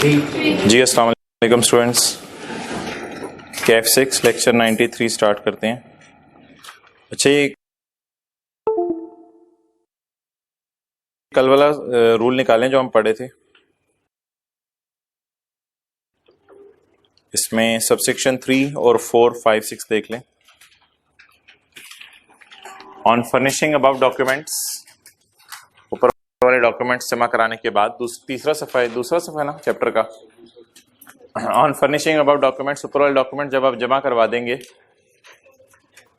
जी अस्सलाम वालेकुम students, Kaif 6 lecture 93 start करते हैं। अच्छा, ये कल वाला रूल निकालें जो हम पढ़े थे। इसमें सबसेक्शन 3 और 4, 5, 6 देख लें। ऑन फर्निशिंग अबाउट डॉक्यूमेंट्स, ऊपर वाले डॉक्यूमेंट्स जमा कराने के बाद दूसरा सफा है ना चैप्टर का। ऑन फर्निशिंग अबाउट डॉक्यूमेंट्स, ऊपर वाले डॉक्यूमेंट जब आप जमा करवा देंगे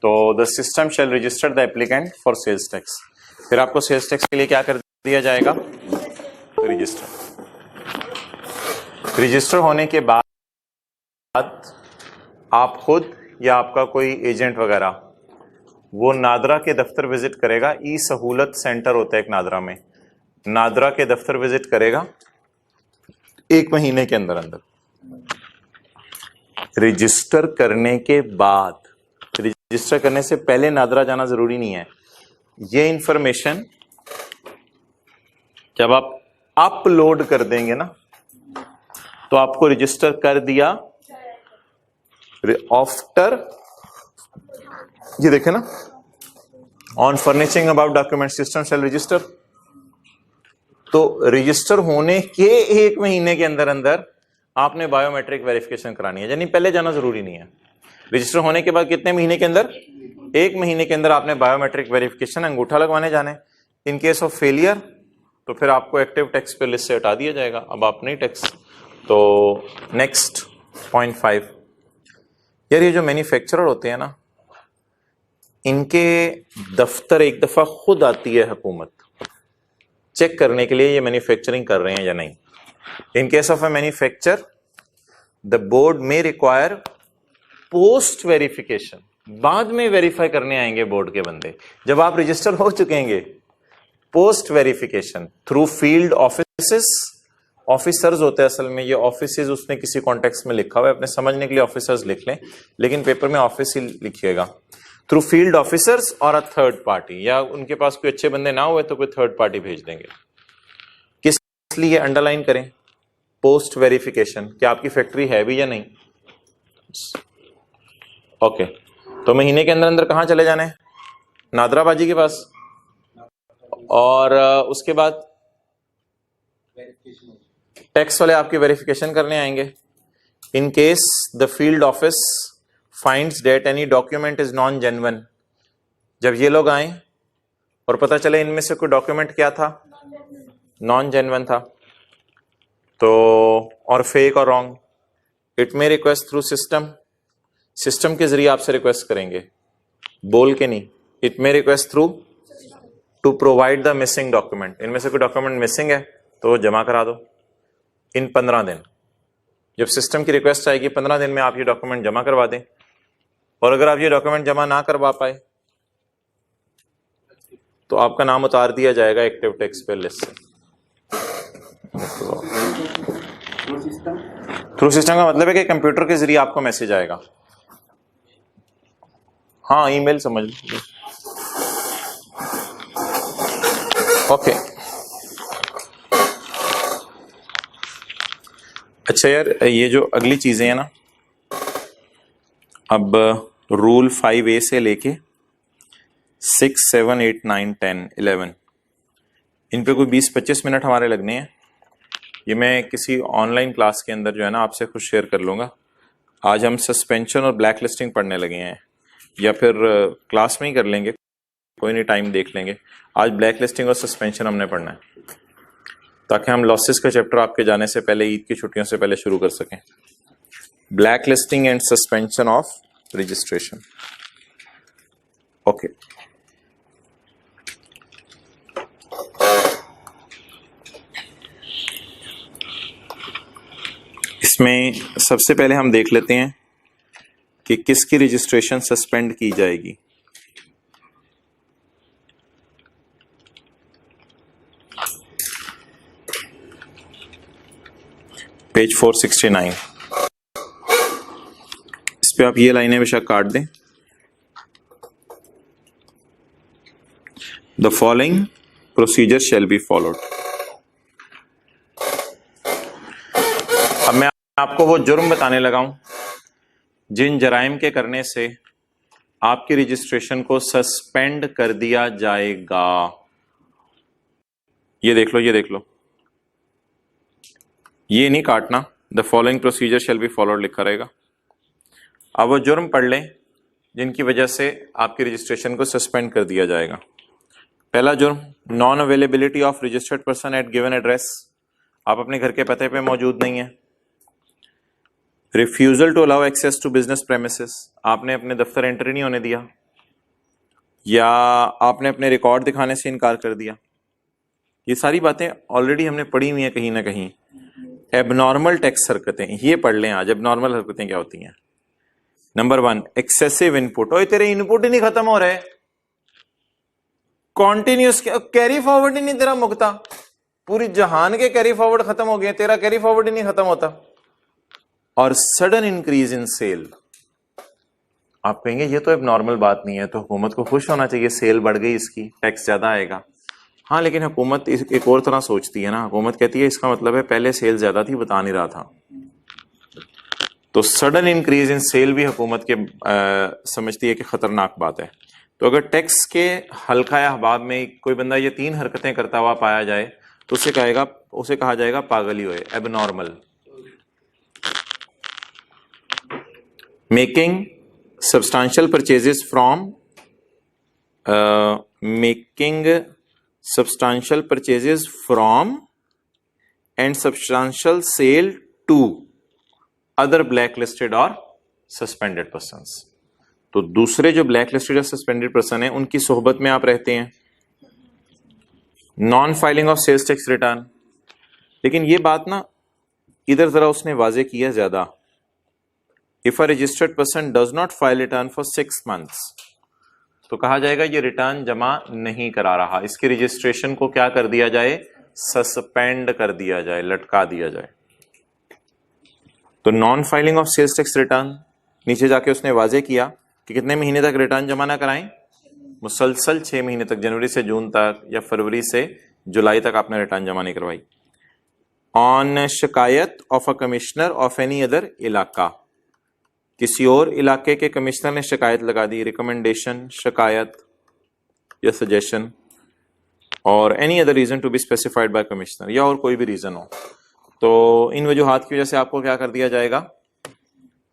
तो the system shall register the applicant for sales tax. फिर आपको सेल्स टैक्स के लिए क्या कर दिया जाएगा? रजिस्टर होने के बाद आप खुद या आपका कोई एजेंट वगैरह वो नादरा के दफ्तर विजिट करेगा। ई सहूलत सेंटर होता है एक नादरा में, नादरा के दफ्तर विजिट करेगा 1 महीने के अंदर अंदर। रजिस्टर करने के बाद, रजिस्टर करने से पहले नादरा जाना जरूरी नहीं है। ये इंफॉर्मेशन जब आप अपलोड कर देंगे ना तो आपको रजिस्टर कर दिया। आफ्टर ये देखे ना, on furnishing about document system shall register, तो रजिस्टर होने के 1 महीने के अंदर अंदर आपने बायोमेट्रिक वेरिफिकेशन करानी है, यानी पहले जाना जरूरी नहीं है। रजिस्टर होने के बाद कितने महीने के अंदर? 1 महीने के अंदर आपने बायोमेट्रिक वेरिफिकेशन अंगूठा लगवाने जाने। इन केस ऑफ फेलियर तो फिर आपको एक्टिव टैक्स पे लिस्ट से हटा दिया जाएगा, अब आप नहीं टैक्स। तो नेक्स्ट पॉइंट 5, यार ये जो मैन्युफैक्चरर होते हैं ना, इनके दफ्तर एक दफा खुद आती है हुकूमत चेक करने के लिए ये मैन्युफैक्चरिंग कर रहे हैं या नहीं। In case of A manufacture the board में रिक्वायर पोस्ट वेरिफिकेशन, बाद में वेरीफाई करने आएंगे बोर्ड के बंदे। जब आप रजिस्टर हो चुकेंगे, post verification through field officers होते हैं असल में। ये ऑफिसेज उसने किसी कॉन्टेक्स्ट में लिखा हुआ है, अपने समझने के लिए ऑफिसर्स लिख लें, लेकिन पेपर में ऑफिस ही लिखिएगा। थ्रू फील्ड ऑफिसर्स और अ थर्ड पार्टी, या उनके पास कोई अच्छे बंदे ना हुए तो कोई थर्ड पार्टी भेज देंगे। किस लिए अंडरलाइन करें? पोस्ट वेरिफिकेशन, क्या आपकी फैक्ट्री है भी या नहीं। ओके, तो महीने के अंदर अंदर कहां चले जाने? नादराबाजी के पास। और उसके बाद टैक्स वाले आपकी वेरिफिकेशन करने आएंगे। In case the field office finds that any document is non genuine, जब ये लोग आए और पता चले इनमें से कोई डॉक्यूमेंट क्या था, नॉन जेन्युइन था, तो और फेक और wrong, it may request through system के जरिए आपसे रिक्वेस्ट करेंगे, बोल के नहीं। It may request through to provide the missing document, इनमें से कोई डॉक्यूमेंट मिसिंग है तो जमा करा दो इन 15 दिन। जब सिस्टम की रिक्वेस्ट आएगी 15 दिन में आप ये डॉक्यूमेंट जमा करवा दें। और अगर आप ये डॉक्यूमेंट जमा ना करवा पाए तो आपका नाम उतार दिया जाएगा एक्टिव टैक्स पे लिस्ट से। थ्रू सिस्टम का मतलब है कि कंप्यूटर के जरिए आपको मैसेज आएगा। हाँ, ईमेल समझ लीजिए। ओके, अच्छा यार, ये जो अगली चीजें हैं ना, अब रूल 5A से लेके 6, 7, 8, 9, 10, 11, इन पे कोई 20-25 मिनट हमारे लगने हैं। ये मैं किसी ऑनलाइन क्लास के अंदर जो है ना आपसे खुद शेयर कर लूँगा। आज हम सस्पेंशन और ब्लैक लिस्टिंग पढ़ने लगे हैं, या फिर क्लास में ही कर लेंगे, कोई नहीं, टाइम देख लेंगे। आज ब्लैक लिस्टिंग और सस्पेंशन हमने पढ़ना है, ताकि हम लॉसेस का चैप्टर आपके जाने से पहले, ईद की छुट्टियों से पहले शुरू कर सकें। Black listing and suspension of registration. Okay, इसमें सबसे पहले हम देख लेते हैं कि किसकी रजिस्ट्रेशन सस्पेंड की जाएगी। पेज 469, इस पे आप ये लाइनें बेशक काट दें। The following procedure shall be followed. अब मैं आपको वो जुर्म बताने लगा हूं जिन जराइम के करने से आपकी रजिस्ट्रेशन को सस्पेंड कर दिया जाएगा। ये देख लो, ये देख लो, ये नहीं काटना। The following procedure shall be followed लिखा रहेगा। अब वो जुर्म पढ़ लें जिनकी वजह से आपकी रजिस्ट्रेशन को सस्पेंड कर दिया जाएगा। पहला जुर्म, non availability of registered person at given address. आप अपने घर के पते पे मौजूद नहीं है। Refusal to allow access to business premises, आपने अपने दफ्तर एंट्री नहीं होने दिया, या आपने अपने रिकॉर्ड दिखाने से इनकार कर दिया। ये सारी बातें ऑलरेडी हमने पढ़ी हुई हैं कहीं ना कहीं। एबनॉर्मल टैक्स हरकतें, ये पढ़ लें आज, एबनॉर्मल हरकतें क्या होती हैं। Number 1, excessive input. ओए तेरे इनपुट ही नहीं खत्म हो रहे, कॉन्टिन्यूस कैरी फॉरवर्ड ही नहीं तेरा मुकता। पूरी जहान के कैरी फॉरवर्ड खत्म हो गए, तेरा कैरी फॉरवर्ड ही नहीं खत्म होता। और सडन इंक्रीज इन सेल, आप कहेंगे ये तो एबनॉर्मल बात नहीं है, तो हुकूमत को खुश होना चाहिए, सेल बढ़ गई इसकी, टैक्स ज्यादा आएगा। हाँ, लेकिन हुकूमत एक और तरह सोचती है ना। हुकूमत कहती है इसका मतलब है पहले सेल ज्यादा थी, बता नहीं रहा था। तो सडन इंक्रीज इन सेल भी हुकूमत के समझती है कि खतरनाक बात है। तो अगर टैक्स के हल्का या अहबाब में कोई बंदा ये 3 हरकतें करता हुआ पाया जाए तो उसे कहा जाएगा पागल ही हुए, abnormal. Making substantial purchases from and substantial sale to other black listed और सस्पेंडेड पर्सन्स। तो दूसरे जो ब्लैक लिस्टेड या सस्पेंडेड पर्सन है उनकी सोहबत में आप रहते हैं। Non filing of sales tax return, लेकिन ये बात ना इधर जरा उसने वाजे किया ज्यादा। If a registered person does not file return for 6 months, तो कहा जाएगा ये रिटर्न जमा नहीं करा रहा, इसकी रजिस्ट्रेशन को क्या कर दिया जाए, सस्पेंड कर दिया जाए, लटका दिया जाए। तो non filing of sales tax return, नीचे जाके उसने वाजे किया कि कितने महीने तक रिटर्न जमा ना कराएं, मुसलसल 6 महीने तक, जनवरी से जून तक या फरवरी से जुलाई तक आपने रिटर्न जमा नहीं करवाई। ऑन शिकायत of a commissioner of any other इलाका, किसी और इलाके के कमिश्नर ने शिकायत लगा दी, रिकमेंडेशन, शिकायत या सजेशन, और any other reason to be specified by commissioner, या और कोई भी रीजन हो, तो इन वजूहात की वजह से आपको क्या कर दिया जाएगा,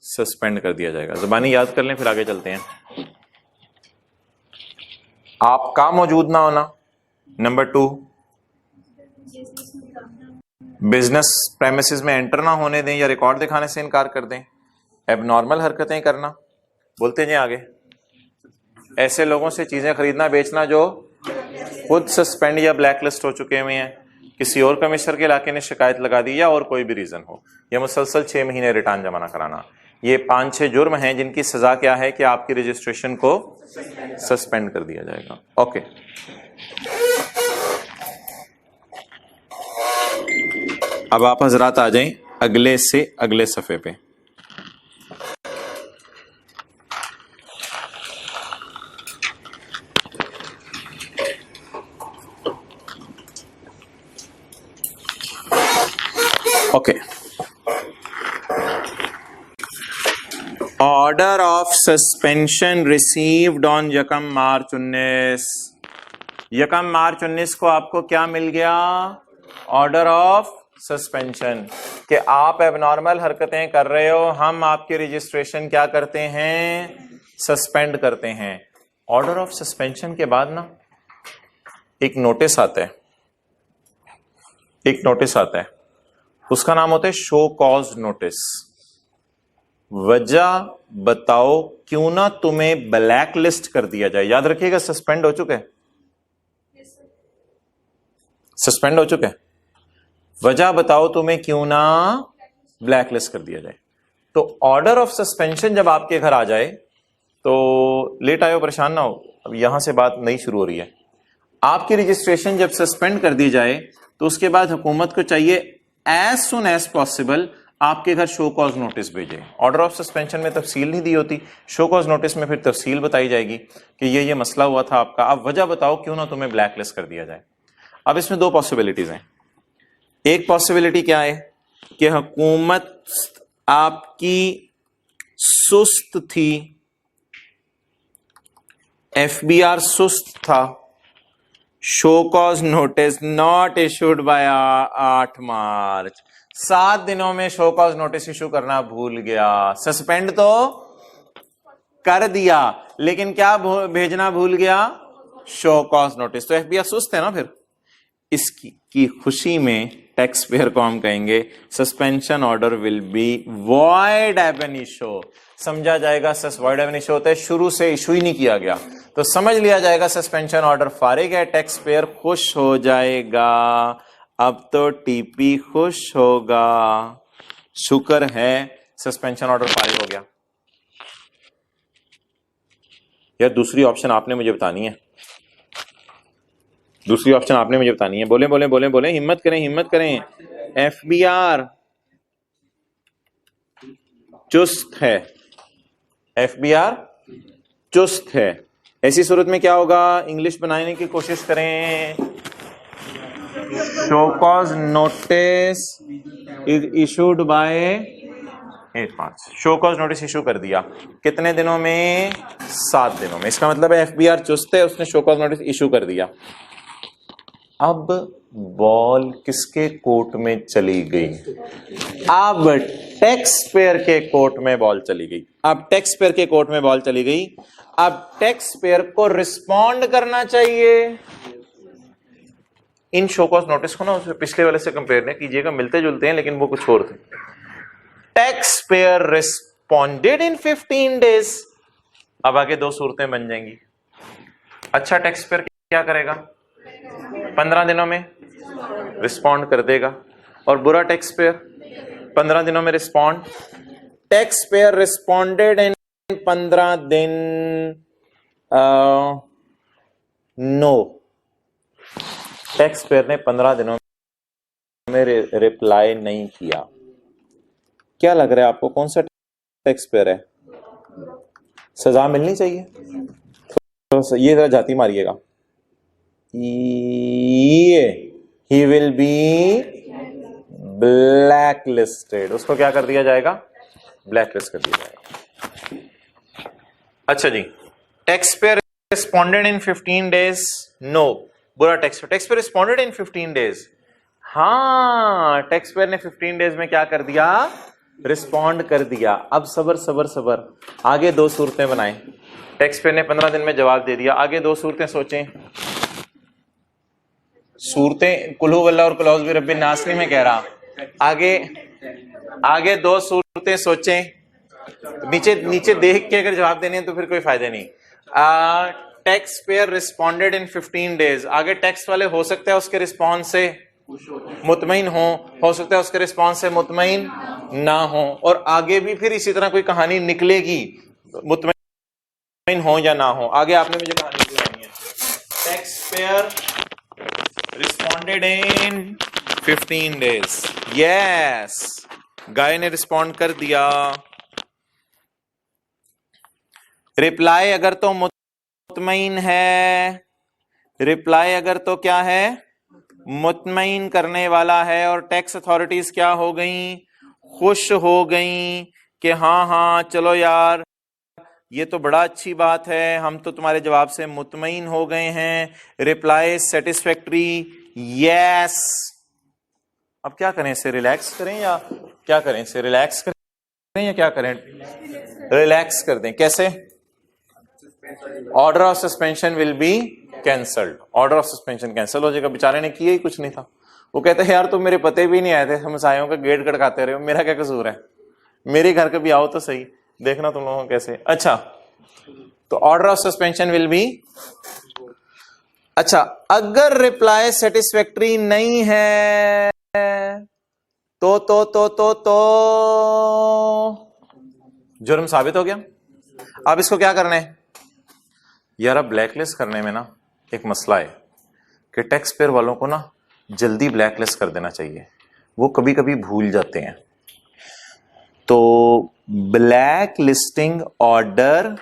सस्पेंड कर दिया जाएगा। ज़बानी याद कर लें, फिर आगे चलते हैं। आपका मौजूद ना होना। नंबर 2, बिजनेस प्रेमिसेस में एंटर ना होने दें या रिकॉर्ड दिखाने से इनकार कर दें। एबनॉर्मल हरकतें करना, बोलते हैं आगे, ऐसे लोगों से चीजें खरीदना बेचना जो खुद सस्पेंड या ब्लैक लिस्ट हो चुके हुए हैं, किसी और कमिश्नर के इलाके ने शिकायत लगा दी, या और कोई भी रीजन हो, या मुसलसल 6 महीने रिटर्न जमा ना कराना। ये 5-6 जुर्म हैं जिनकी सजा क्या है कि आपकी रजिस्ट्रेशन को सस्पेंड कर दिया जाएगा। ओके, अब आप हजरात आ जाएं अगले से अगले सफे पे। Okay, order of suspension received on 1 मार्च 19। 1 मार्च 19 को आपको क्या मिल गया, ऑर्डर ऑफ सस्पेंशन, कि आप एबनॉर्मल हरकतें कर रहे हो, हम आपकी रजिस्ट्रेशन क्या करते हैं, सस्पेंड करते हैं। ऑर्डर ऑफ सस्पेंशन के बाद ना एक नोटिस आता है, उसका नाम होता है शो कॉज नोटिस। वजह बताओ क्यों ना तुम्हें ब्लैक लिस्ट कर दिया जाए। याद रखिएगा, सस्पेंड हो चुके हैं, सस्पेंड हो चुके हैं। वजह बताओ तुम्हें क्यों ना ब्लैक लिस्ट कर दिया जाए। तो ऑर्डर ऑफ सस्पेंशन जब आपके घर आ जाए, तो लेट आयो परेशान ना हो, अब यहां से बात नई शुरू हो रही है। आपकी रजिस्ट्रेशन जब सस्पेंड कर दी जाए तो उसके बाद हुकूमत को चाहिए एज सुन एज पॉसिबल आपके घर शो कॉज नोटिस भेजे। ऑर्डर ऑफ सस्पेंशन में तफसील नहीं दी होती, शो कॉज नोटिस में फिर तफसील बताई जाएगी कि ये मसला हुआ था आपका, आप वजह बताओ क्यों ना तुम्हें ब्लैक लिस्ट कर दिया जाए। अब इसमें 2 पॉसिबिलिटीज हैं। एक पॉसिबिलिटी क्या है कि हुकूमत आपकी सुस्त थी, एफबीआर सुस्त था, show cause notice not issued by 8 मार्च, 7 दिनों में शो कॉज नोटिस इशू करना भूल गया। सस्पेंड तो कर दिया लेकिन क्या भेजना भूल गया, शो कॉज नोटिस। तो एफबीआर सुस्त है ना, फिर इसकी की खुशी में टैक्स पेयर को हम कहेंगे suspension order will be void एब एन इशू। समझा जाएगा वॉइड एब एन इशू होता है शुरू से इशू ही नहीं किया गया, तो समझ लिया जाएगा सस्पेंशन ऑर्डर फारिग है, टैक्स पेयर खुश हो जाएगा। अब तो टीपी खुश होगा, शुक्र है सस्पेंशन ऑर्डर फारिग हो गया। यार दूसरी ऑप्शन आपने मुझे बतानी है, दूसरी ऑप्शन आपने मुझे बतानी है। बोले बोले बोले बोले, हिम्मत करें हिम्मत करें। एफबीआर चुस्त है, एफबीआर चुस्त है। ऐसी सूरत में क्या होगा, इंग्लिश बनाने की कोशिश करें। Show cause notice is issued by 8 March. Show cause notice issue कर दिया कितने दिनों में, 7 दिनों में। इसका मतलब है एफबीआर चुस्त है, उसने शो कॉज नोटिस इशू कर दिया। अब बॉल किसके कोर्ट में चली गई, अब टैक्स पेयर के कोर्ट में बॉल चली गई। अब टैक्स पेयर के कोर्ट में बॉल चली गई। अब टैक्स पेयर को रिस्पॉन्ड करना चाहिए। इन शो कॉज नोटिस को ना पिछले वाले से कंपेयर नहीं कीजिएगा, मिलते जुलते हैं लेकिन वो कुछ और थे। टैक्स पेयर रिस्पॉन्डेड इन 15 डेज। अब आगे 2 सूरतें बन जाएंगी। अच्छा टैक्स पेयर क्या करेगा, 15 दिनों में रिस्पॉन्ड कर देगा, और बुरा टैक्स पेयर 15 दिनों में रिस्पॉन्ड। टैक्स पेयर रिस्पॉन्डेड इन 15 दिन, नो, टैक्स पेयर ने 15 दिनों में रिप्लाई नहीं किया। क्या लग रहा है आपको, कौन सा टैक्स पेयर है, सजा मिलनी चाहिए? तो ये जरा जाती मारिएगा, ये he will be black listed. उसको क्या कर दिया जाएगा, ब्लैक लिस्ट कर दिया जाएगा। अच्छा जी, टैक्स पेयर रिस्पॉन्डेड इन 15 डेज, नो, बुरा टैक्स पेयर रिस्पॉन्डेड इन 15 डेज। हाँ, टैक्स पेयर ने 15 डेज में क्या कर दिया, रिस्पॉन्ड कर दिया। अब सबर सबर सबर, आगे 2 सूरतें बनाएं। टैक्स पेयर ने 15 दिन में जवाब दे दिया, आगे 2 सूरतें सोचें। सूरतें कुल्हू वल्लाह और कुल औज़ु बिरब्बिन नास नहीं मैं कह रहा, आगे 2 सूरतें सोचें। नीचे नीचे देख के अगर जवाब देने हैं तो फिर कोई फायदा नहीं। टैक्स पेयर रिस्पॉन्डेड इन 15 डेज, आगे टैक्स वाले हो सकता है उसके रिस्पॉन्स से मुतमईन हो सकता है उसके रिस्पॉन्स से मुतमईन ना हो, और आगे भी फिर इसी तरह कोई कहानी निकलेगी, मुतमईन हो या ना हो। आगे आपने मुझे कहानी सुनानी है। टैक्स पेयर रिस्पॉन्डेड इन 15 डेज, यस, गाय ने रिस्पॉन्ड कर दिया। रिप्लाई अगर तो मुतमईन है, रिप्लाई अगर तो क्या है, मुतमईन करने वाला है, और टैक्स अथॉरिटीज क्या हो गई, खुश हो गई कि हाँ हाँ चलो यार ये तो बड़ा अच्छी बात है, हम तो तुम्हारे जवाब से मुतमईन हो गए हैं, रिप्लाई सेटिस्फैक्टरी, यस। अब क्या करें, इसे रिलैक्स करें या क्या करें, इसे रिलैक्स करें या क्या करें, रिलैक्स कर दें। कैसे, order of suspension will be cancelled, order of suspension cancel हो जाएगा। बेचारे ने किया ही कुछ नहीं था, वो कहते हैं यार तुम मेरे पते भी नहीं आए थे, हम सायों का गेट खड़काते रहे हो, मेरा क्या कसूर है, मेरे घर कभी आओ तो सही, देखना तुम लोगों कैसे। अच्छा, तो order of suspension will be, अच्छा अगर रिप्लाई सेटिस्फैक्टरी नहीं है तो जुर्म साबित हो गया। अब इसको क्या करना है यार, अब ब्लैकलिस्ट करने में ना एक मसला है कि टैक्स पेयर वालों को ना जल्दी ब्लैकलिस्ट कर देना चाहिए, वो कभी कभी भूल जाते हैं। तो ब्लैक लिस्टिंग ऑर्डर,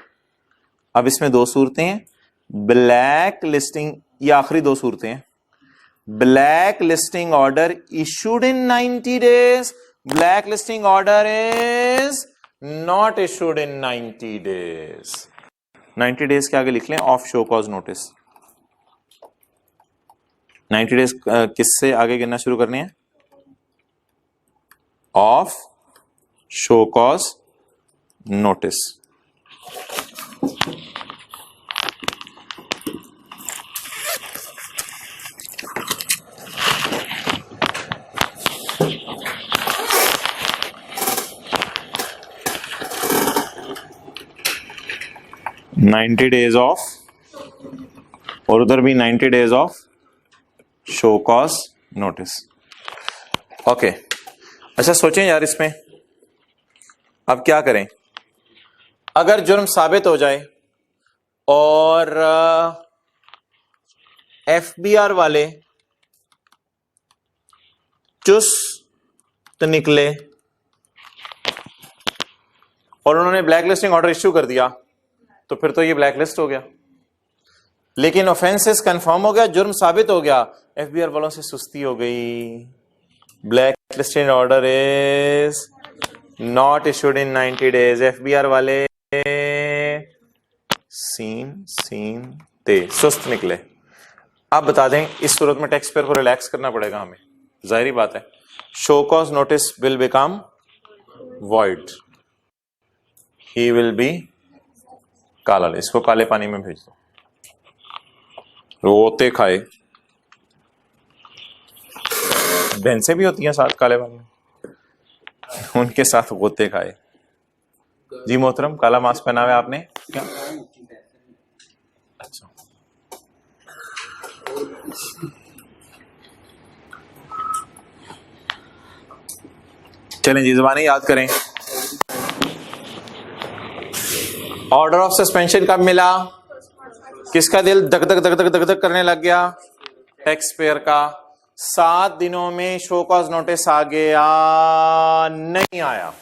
अब इसमें 2 सूरतें हैं, ब्लैक लिस्टिंग, ये आखिरी 2 सूरतें हैं। Black listing order issued in 90 days black listing order is not issued in 90 days. 90 days के आगे लिख लें of show cause notice. 90 days किससे आगे गिनना शुरू करनी है? Of show cause notice. Ninety days of, और उधर भी 90 days of show cause notice. Okay, अच्छा सोचें यार इसमें अब क्या करें। अगर जुर्म साबित हो जाए और एफबीआर वाले चुस्त निकले और उन्होंने ब्लैक लिस्टिंग ऑर्डर इश्यू कर दिया, तो फिर तो ये ब्लैक लिस्ट हो गया। लेकिन ऑफेंसेस कंफर्म हो गया, जुर्म साबित हो गया, एफबीआर वालों से सुस्ती हो गई, black listing order is not issued in 90 days. FBR वाले सीन ते सुस्त निकले। आप बता दें इस सूरत में टैक्स पेयर को रिलैक्स करना पड़ेगा हमें, जाहिर बात है। Show cause notice will become void, he will be काला। इसको काले पानी में भेज दो, रोते खाए। भैंसे भी होती हैं साथ काले पानी में, उनके साथ गोते खाए। जी मोहतरम, काला मास्क पहना हुआ आपने क्या? अच्छा, चलें जी, ज़बानें याद करें। ऑर्डर ऑफ सस्पेंशन कब मिला? किसका दिल धक धक धक धक धक धक करने लग गया? टैक्स पेयर का। 7 दिनों में शो कॉज नोटिस आ गया, नहीं आया।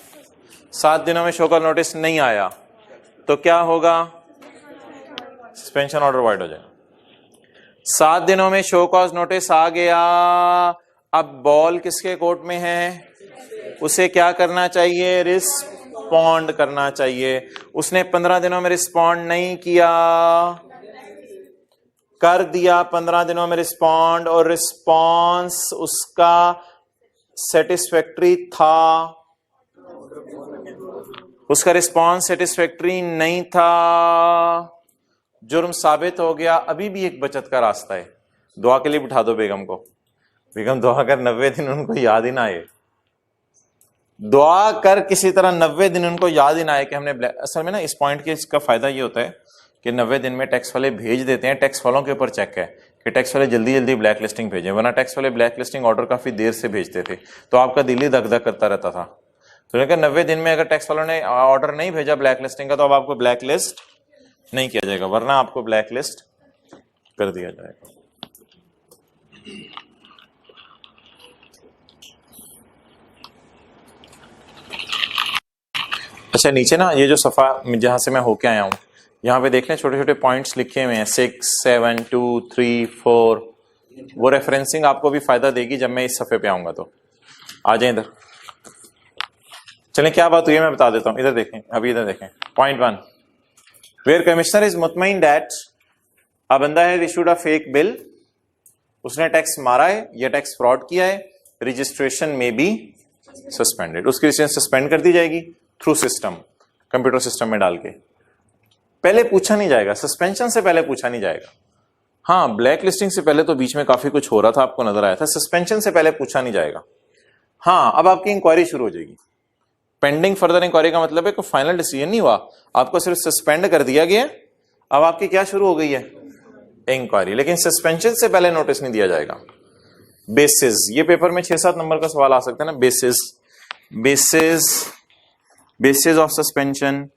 7 दिनों में शो कॉज नोटिस नहीं आया तो क्या होगा? सस्पेंशन ऑर्डर वाइड हो जाएगा। 7 दिनों में शो कॉज नोटिस आ गया, अब बॉल किसके कोर्ट में है? उसे क्या करना चाहिए? रिस्पॉन्ड करना चाहिए। उसने 15 दिनों में रिस्पॉन्ड नहीं किया, कर दिया 15 दिनों में रिस्पॉन्ड, और रिस्पॉन्स उसका सेटिस्फैक्टरी था, उसका रिस्पॉन्स सेटिस्फैक्टरी नहीं था, जुर्म साबित हो गया। अभी भी एक बचत का रास्ता है, दुआ के लिए बिठा दो बेगम को। बेगम दुआ कर 90 दिन उनको याद ही ना आए, दुआ कर किसी तरह 90 दिन उनको याद ही ना आए कि हमने। असल में ना इस पॉइंट के इसका फायदा ये होता है कि 90 दिन में टैक्स वाले भेज देते हैं। टैक्स वालों के ऊपर चेक है कि टैक्स वाले जल्दी जल्दी ब्लैक लिस्टिंग भेजें, वरना टैक्स वाले ब्लैक लिस्टिंग ऑर्डर काफी देर से भेजते थे, तो आपका दिल ही धक धक करता रहता था। तो लेकिन 90 दिन में अगर टैक्स वालों ने ऑर्डर नहीं भेजा ब्लैक लिस्टिंग का, तो अब आपको ब्लैक लिस्ट नहीं किया जाएगा, वरना आपको ब्लैक लिस्ट कर दिया जाएगा। अच्छा, नीचे ना ये जो सफा जहां से मैं होके आया हूं, यहाँ पे देख लें छोटे छोटे पॉइंट्स लिखे हुए हैं 6, 7, 2, 3, 4। वो रेफरेंसिंग आपको भी फायदा देगी जब मैं इस सफे पे आऊंगा। तो आ जाए इधर, चलें क्या बात हुई है मैं बता देता हूं। इधर देखें, अभी इधर देखें। पॉइंट 1, वेयर कमिश्नर इज मुतमईन दैट अ बंदा है इशूड अ फेक बिल, उसने टैक्स मारा है या टैक्स फ्रॉड किया है, रजिस्ट्रेशन में बी सस्पेंडेड, उसकी रजिस्ट्रेशन सस्पेंड कर दी जाएगी थ्रू सिस्टम, कंप्यूटर सिस्टम में डाल के। पहले पूछा नहीं जाएगा, सस्पेंशन से पहले पूछा नहीं जाएगा। हाँ, ब्लैक लिस्टिंग से पहले तो बीच में काफी कुछ हो रहा था, आपको नजर आया था। सस्पेंशन से पहले पूछा नहीं जाएगा। हाँ, अब आपकी इंक्वायरी शुरू हो जाएगी। पेंडिंग फर्दर इंक्वायरी का मतलब है कोई फाइनल डिसीजन नहीं हुआ, आपको सिर्फ सस्पेंड कर दिया गया। अब आपकी क्या शुरू हो गई है? इंक्वायरी। लेकिन सस्पेंशन से पहले नोटिस नहीं दिया जाएगा। बेसिस, ये पेपर में 6-7 नंबर का सवाल आ सकता है ना। बेसिस ऑफ सस्पेंशन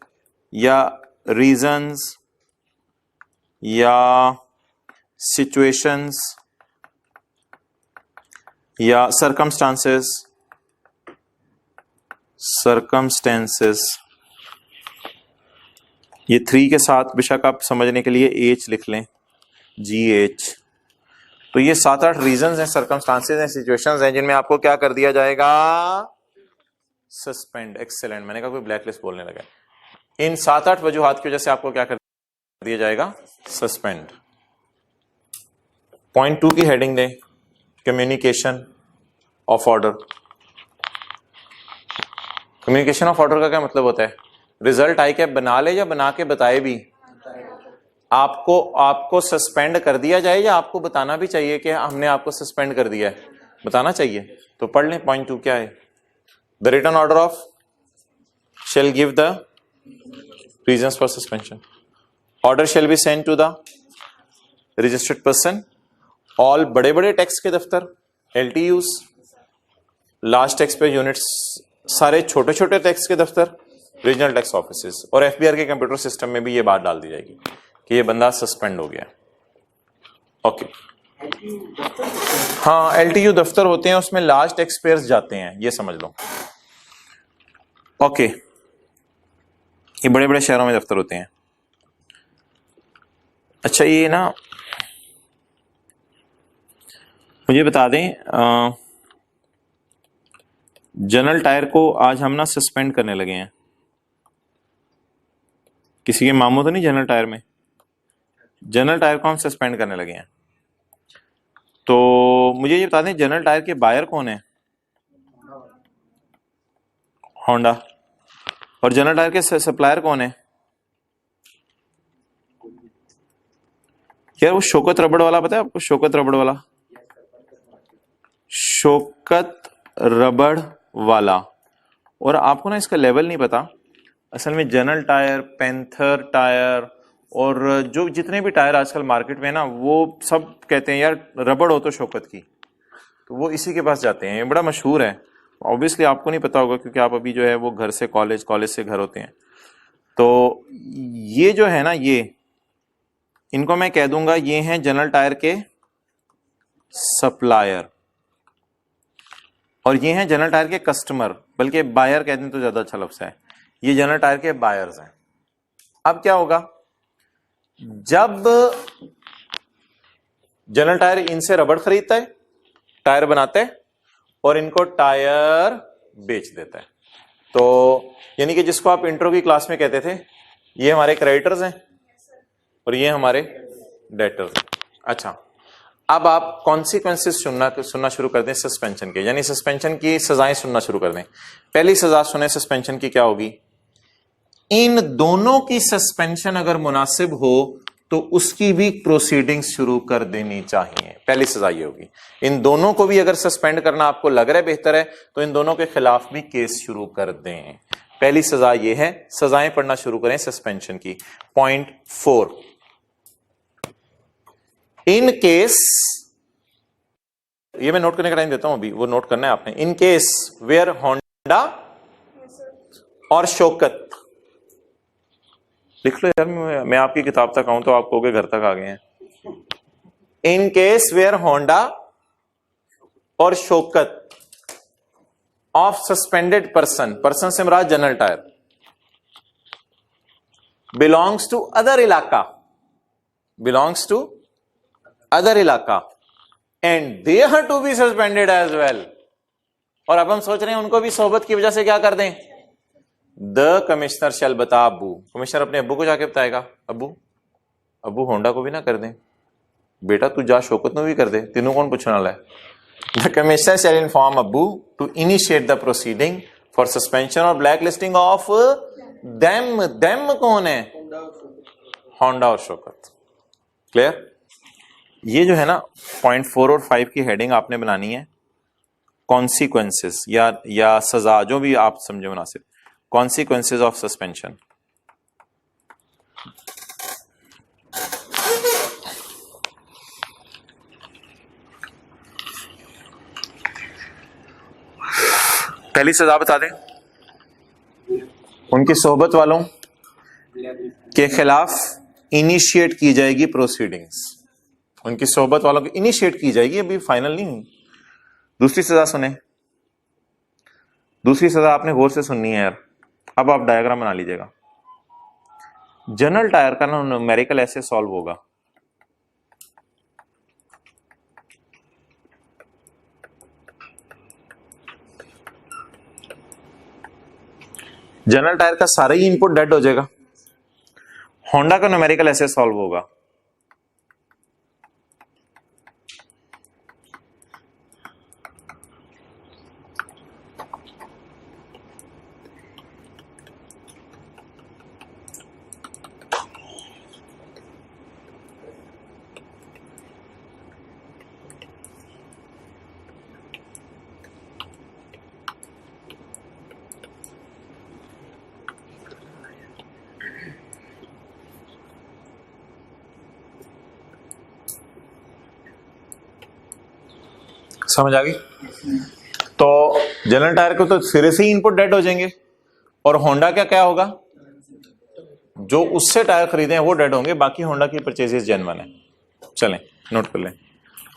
या रीजंस या सिचुएशंस या सर्कमस्टांसेस ये 3 के साथ बेशक आप समझने के लिए एच लिख लें, GH। तो ये 7-8 रीजंस हैं, सर्कमस्टांसेस हैं, सिचुएशंस हैं, जिनमें आपको क्या कर दिया जाएगा? सस्पेंड, एक्सेलेंट, मैंने कहा कोई ब्लैक लिस्ट बोलने लगा। इन 7-8 वजूहात की वजह से आपको क्या कर दिया जाएगा, सस्पेंड। पॉइंट 2 की हेडिंग दें, communication of order. Communication of order का क्या मतलब होता है, रिजल्ट आई कैप बना ले या बना के बताए भी, आपको सस्पेंड कर दिया जाए या आपको बताना भी चाहिए कि हमने आपको सस्पेंड कर दिया है, बताना चाहिए। तो पढ़ लें पॉइंट 2 क्या है, the written order of shall give the reasons for suspension, order shall be sent to the registered person, all बड़े बड़े टैक्स के दफ्तर, LTUs, large tax pay units, सारे छोटे छोटे टैक्स के दफ्तर, रीजनल टैक्स ऑफिसेस, और FBR के कंप्यूटर सिस्टम में भी ये बात डाल दी जाएगी कि ये बंदा सस्पेंड हो गया। ओके, हाँ LTU दफ्तर होते हैं, उसमें लार्ज टैक्स पेयर्स जाते हैं, ये समझ लो। ओके, ये बड़े बड़े शहरों में दफ्तर होते हैं। अच्छा, ये ना मुझे बता दें, जनरल टायर को आज हम ना सस्पेंड करने लगे हैं। किसी के मामू तो नहीं जनरल टायर में, जनरल टायर को हम सस्पेंड करने लगे हैं। तो मुझे ये बता दें, जनरल टायर के बायर कौन है, होंडा, और जनरल टायर के सप्लायर कौन है, यार वो शौकत रबड़ वाला, पता है आपको शौकत रबड़ वाला, शौकत रबड़ वाला। और आपको ना इसका लेवल नहीं पता, असल में जनरल टायर, पैंथर टायर, और जो जितने भी टायर आजकल मार्केट में ना, वो सब कहते हैं यार रबड़ हो तो शौकत की, तो वो इसी के पास जाते हैं, ये बड़ा मशहूर है। ऑब्वियसली आपको नहीं पता होगा क्योंकि आप अभी जो है वो घर से कॉलेज, कॉलेज से घर होते हैं। तो ये जो है ना, ये इनको मैं कह दूंगा ये हैं जनरल टायर के सप्लायर, और ये हैं जनरल टायर के कस्टमर, बल्कि बायर कहते हैं तो ज्यादा अच्छा लफ्ज है, ये जनरल टायर के बायर्स हैं। अब क्या होगा, जब जनरल टायर इनसे रबड़ खरीदता है, टायर बनाता है और इनको टायर बेच देता है, तो यानी कि जिसको आप इंट्रो की क्लास में कहते थे, ये हमारे क्रेडिटर्स हैं और ये हमारे डेटर्स हैं। अच्छा, अब आप कॉन्सिक्वेंसेस सुनना शुरू कर दें सस्पेंशन के, यानी सस्पेंशन की सजाएं सुनना शुरू कर दें। पहली सजा सुने सस्पेंशन की, क्या होगी, इन दोनों की सस्पेंशन अगर मुनासिब हो तो उसकी भी प्रोसीडिंग्स शुरू कर देनी चाहिए। पहली सजा ये होगी, इन दोनों को भी अगर सस्पेंड करना आपको लग रहा है बेहतर है, तो इन दोनों के खिलाफ भी केस शुरू कर दें। पहली सजा ये है, सजाएं पढ़ना शुरू करें सस्पेंशन की। पॉइंट 4, इन केस, ये मैं नोट करने का टाइम देता हूं, अभी वो नोट करना है आपने। इन केस वेयर होंडा और शौकत, लिख लो यार, मैं आपकी किताब तक आऊं तो आप कहोगे घर तक आ गए हैं। इन केस वेयर होंडा और Shaukat of suspended person, person से मुराद General Tyre, belongs to other इलाका, बिलोंग्स टू अदर इलाका, and they have to be suspended as well. और अब हम सोच रहे हैं उनको भी सोहबत की वजह से क्या कर दें, द कमिश्नर शैल बता अबू, कमिश्नर अपने अबू को जाके बताएगा, अबू होंडा को भी ना कर दें, बेटा तू जा शौकत नो भी कर दे, तीनों कौन पूछने वाला है। द कमिश्नर शैल इन्फॉर्म अबू to initiate the proceeding for suspension और blacklisting of them, them कौन है, होंडा और शौकत। क्लियर। ये जो है ना पॉइंट 4 और 5 की हेडिंग आपने बनानी है, कॉन्सिक्वेंसेस या सजा, जो भी आप समझे मुनासिब, कॉन्सिक्वेंसेस ऑफ सस्पेंशन। पहली सजा बता दें, उनकी सोहबत वालों के खिलाफ इनिशिएट की जाएगी प्रोसीडिंग्स, उनकी सोहबत वालों की इनिशिएट की जाएगी, अभी फाइनल नहीं हुई। दूसरी सजा सुने, दूसरी सजा आपने गौर से सुननी है यार। अब आप डायग्राम बना लीजिएगा। जनरल टायर का ना न्यूमेरिकल ऐसे सॉल्व होगा, जनरल टायर का सारा ही इनपुट डेड हो जाएगा। होंडा का न्यूमेरिकल ऐसे सॉल्व होगा, समझ आ गई? तो जनरल टायर को तो सिरे से ही इनपुट डेड हो जाएंगे, और होंडा का क्या होगा, जो उससे टायर खरीदे हैं वो डेड होंगे, बाकी होंडा की परचेजेस जेन्युइन है। चलें नोट कर लें,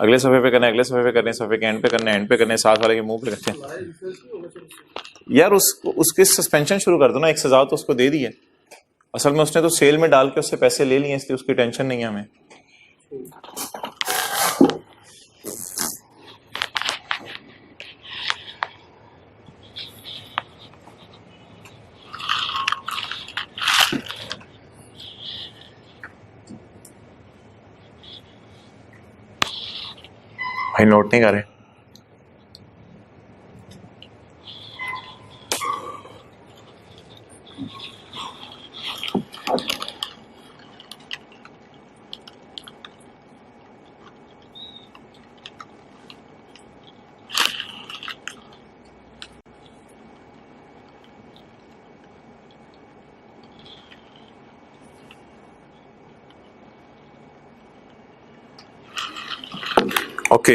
अगले सफे पे करना है, अगले सफे पे करने, सफे के एंड पे करना है, एंड पे करने, साथ वाले के मुंह पे रखते हैं। यार उसके सस्पेंशन शुरू कर दो ना, एक सजा तो उसको दे दी है, असल में उसने तो सेल में डाल के उससे पैसे ले लिए, इसलिए उसकी टेंशन नहीं है हमें। भाई नोट नहीं कर रहे? ओके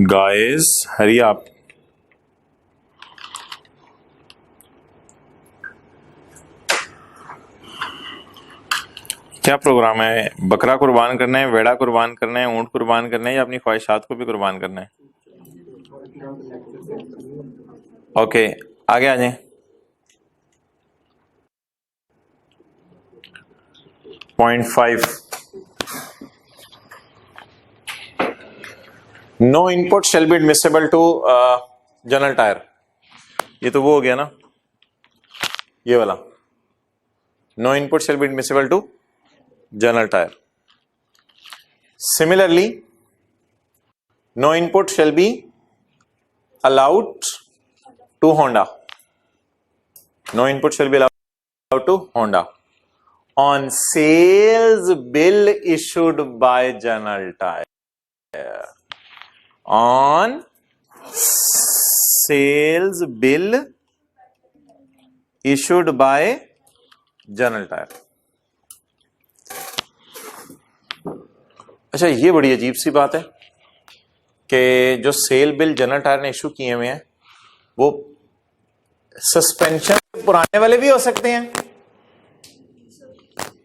गाइस हरी आप, क्या प्रोग्राम है? बकरा कुर्बान करना है, वेड़ा कुर्बान करना है, ऊंट कुर्बान करना है, या अपनी ख्वाहिशात को भी कुर्बान करना है? ओके आगे आ जाए। Point 5, no input shall be admissible to General Tyre. ये तो वो हो गया ना, ये वाला, no input shall be admissible to General Tyre. Similarly no input shall be allowed to Honda, no input shall be allowed to Honda on sales bill issued by General Tyre, on sales bill issued by General Tyre। अच्छा ये बड़ी अजीब सी बात है कि जो cell bill general tyre ने issue किए हुए हैं वो सस्पेंशन पुराने वाले भी हो सकते हैं,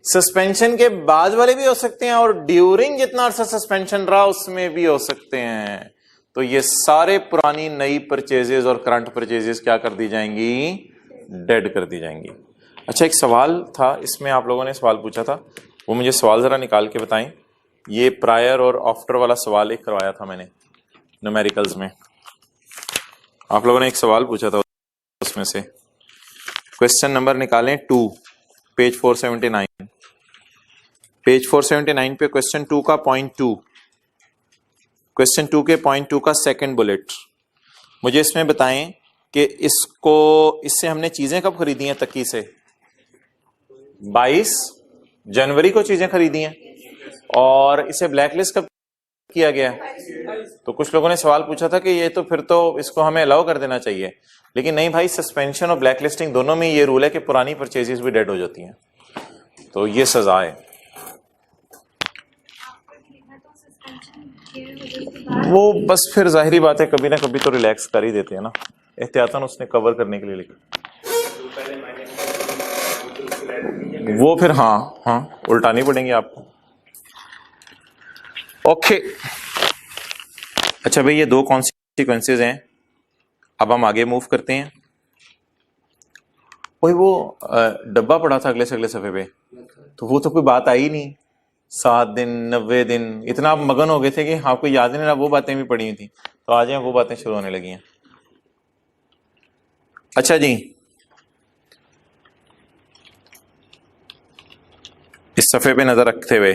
सस्पेंशन के बाद वाले भी हो सकते हैं, और ड्यूरिंग जितना अर्सा सस्पेंशन रहा उसमें भी हो सकते हैं। तो ये सारे पुरानी नई परचेजेस और करंट परचेजेस क्या कर दी जाएंगी, डेड कर दी जाएंगी। अच्छा एक सवाल था इसमें, आप लोगों ने सवाल पूछा था, वो मुझे सवाल जरा निकाल के बताएं। ये प्रायर और आफ्टर वाला सवाल एक करवाया था मैंने न्यूमेरिकल्स में, आप लोगों ने एक सवाल पूछा था, उसमें से क्वेश्चन नंबर निकालें 2, पेज 479, पेज 479 पे क्वेश्चन 2 का पॉइंट 2, क्वेश्चन 2 के पॉइंट 2 का सेकंड बुलेट। मुझे इसमें बताएं कि इससे हमने चीजें कब खरीदी हैं तकी से? 22 जनवरी को चीजें खरीदी हैं, और इसे ब्लैकलिस्ट कब किया गया? तो कुछ लोगों ने सवाल पूछा था कि ये तो फिर तो इसको हमें अलाउ कर देना चाहिए, लेकिन नहीं भाई, सस्पेंशन और ब्लैकलिस्टिंग दोनों में ये रूल है कि पुरानी परचेजेस भी डेड हो जाती हैं, तो ये सजा है। वो बस फिर जाहिरी बात है कभी ना कभी तो रिलैक्स कर ही देते हैं ना, एहतियातन उसने कवर करने के लिए लिखा, वो फिर हाँ उल्टानी पड़ेंगे आपको। ओके अच्छा भाई ये दो कॉन्सिक्वेंसेज हैं, अब हम आगे मूव करते हैं। वो डब्बा पड़ा था अगले से अगले सफे पे, तो वो तो कोई बात आई नहीं। 7 दिन 90 दिन इतना आप मगन हो गए थे कि आपको याद नहीं रहा, वो बातें भी पड़ी हुई थी। तो आज वो बातें शुरू होने लगी हैं। अच्छा जी, इस सफे पे नजर रखते हुए,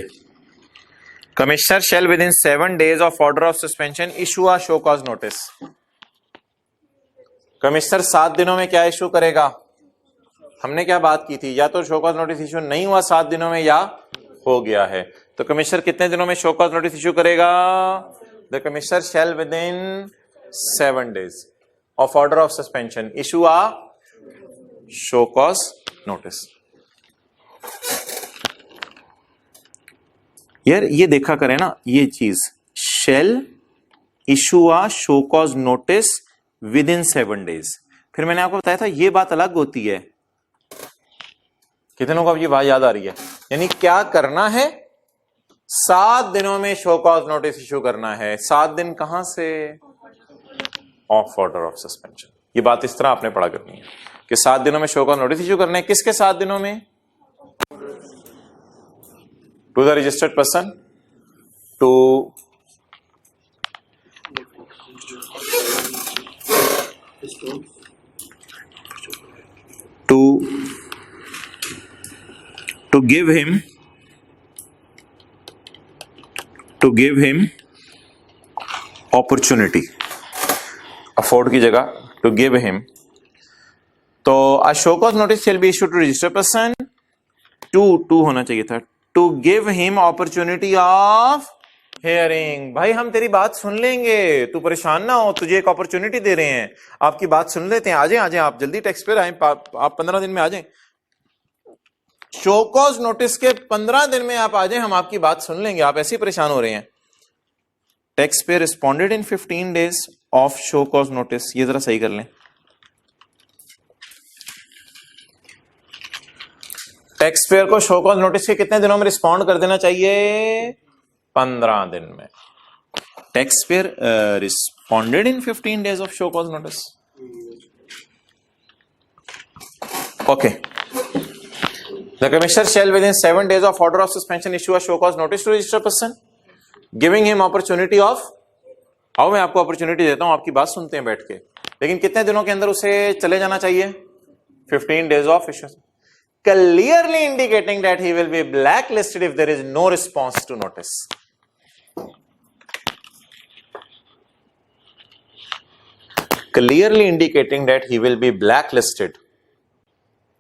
commissioner shall within 7 days of order of suspension issue a show cause notice. Commissioner 7 दिनों में क्या इशू करेगा? हमने क्या बात की थी, या तो शो कॉज नोटिस इशू नहीं हुआ 7 दिनों में, या हो गया है। तो कमिश्नर कितने दिनों में शो कॉज नोटिस इशू करेगा? The commissioner shall within 7 days of order of suspension issue a show cause notice. यार ये देखा करें ना ये चीज, shall issue a show cause notice within 7 days। फिर मैंने आपको बताया था ये बात अलग होती है। कितनों को अब ये बात याद आ रही है? यानी क्या करना है, 7 दिनों में शो कॉज नोटिस इशू करना है। 7 दिन कहां से? Of order of suspension. ये बात इस तरह आपने पढ़ा करनी है कि 7 दिनों में शो कॉज नोटिस इशू करना है। किसके 7 दिनों में? To the registered person, to give him opportunity, afford की जगह to give him। तो a show cause notice shall be issued to registered person, to होना चाहिए था, to give him opportunity of hearing। भाई हम तेरी बात सुन लेंगे, तू परेशान ना हो, तुझे एक अपॉर्चुनिटी दे रहे हैं, आपकी बात सुन लेते हैं, आ जाए आप जल्दी टैक्स पेयर आए, आप 15 दिन में आ जाएं। शो कॉज नोटिस के 15 दिन में आप आ जाएं, हम आपकी बात सुन लेंगे, आप ऐसे ही परेशान हो रहे हैं। Tax payer responded in 15 days of show cause notice. ये जरा सही कर लें, टैक्स पेयर को शो कॉज नोटिस के कितने दिनों में रिस्पॉन्ड कर देना चाहिए? 15 दिन में। Tax payer responded in 15 days of show cause notice. Okay. The commissioner shall within 7 days of order of suspension issue a show cause notice to registered person, giving him opportunity of। आओ मैं आपको opportunity देता हूं, आपकी बात सुनते हैं बैठ के, लेकिन कितने दिनों के अंदर उसे चले जाना चाहिए? 15 days of issue, clearly indicating that he will be blacklisted if there is no response to notice। Clearly indicating that he will be blacklisted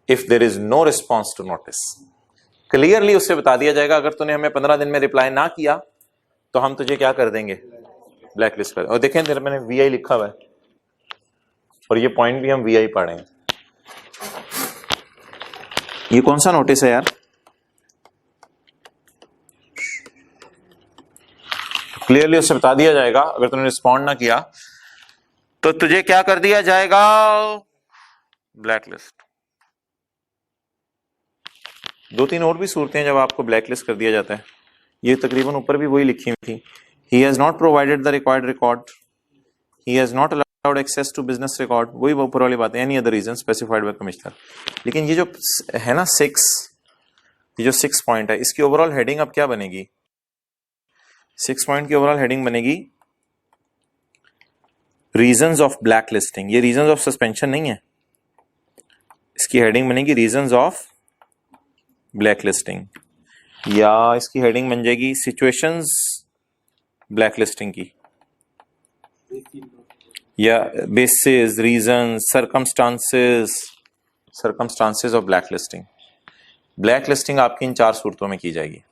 if there is no response to notice। Clearly उससे बता दिया जाएगा अगर तूने हमें 15 दिन में reply ना किया तो हम तुझे क्या कर देंगे? ब्लैकलिस्ट कर। और देखें तेरे मैंने वीआई लिखा हुआ है, और ये पॉइंट भी हम वीआई पढ़े हैं। ये कौन सा नोटिस है यार? क्लियरली उससे बता दिया जाएगा अगर तूने रिस्पॉन्ड ना किया तो तुझे क्या कर दिया जाएगा? ब्लैकलिस्ट। 2-3 और भी सूरतें जब आपको ब्लैकलिस्ट कर दिया जाता है, ये तकरीबन ऊपर भी वही लिखी हुई थी। He has not provided the required record, he has not allowed access to business record, वही ऊपर वाली बात है, any other reason specified by commissioner। लेकिन ये जो है ना 6, ये जो 6 पॉइंट है, इसकी ओवरऑल हेडिंग अब क्या बनेगी? 6 पॉइंट की ओवरऑल हेडिंग बनेगी रीजंस ऑफ ब्लैक लिस्टिंग। ये रीजंस ऑफ सस्पेंशन नहीं है, इसकी हेडिंग बनेगी रीजंस ऑफ ब्लैक लिस्टिंग, या इसकी हेडिंग बन जाएगी सिचुएशंस ब्लैक लिस्टिंग की, या basis, reason, circumstances of black listing. Black listing आपकी इन 4 सूरतों में की जाएगी।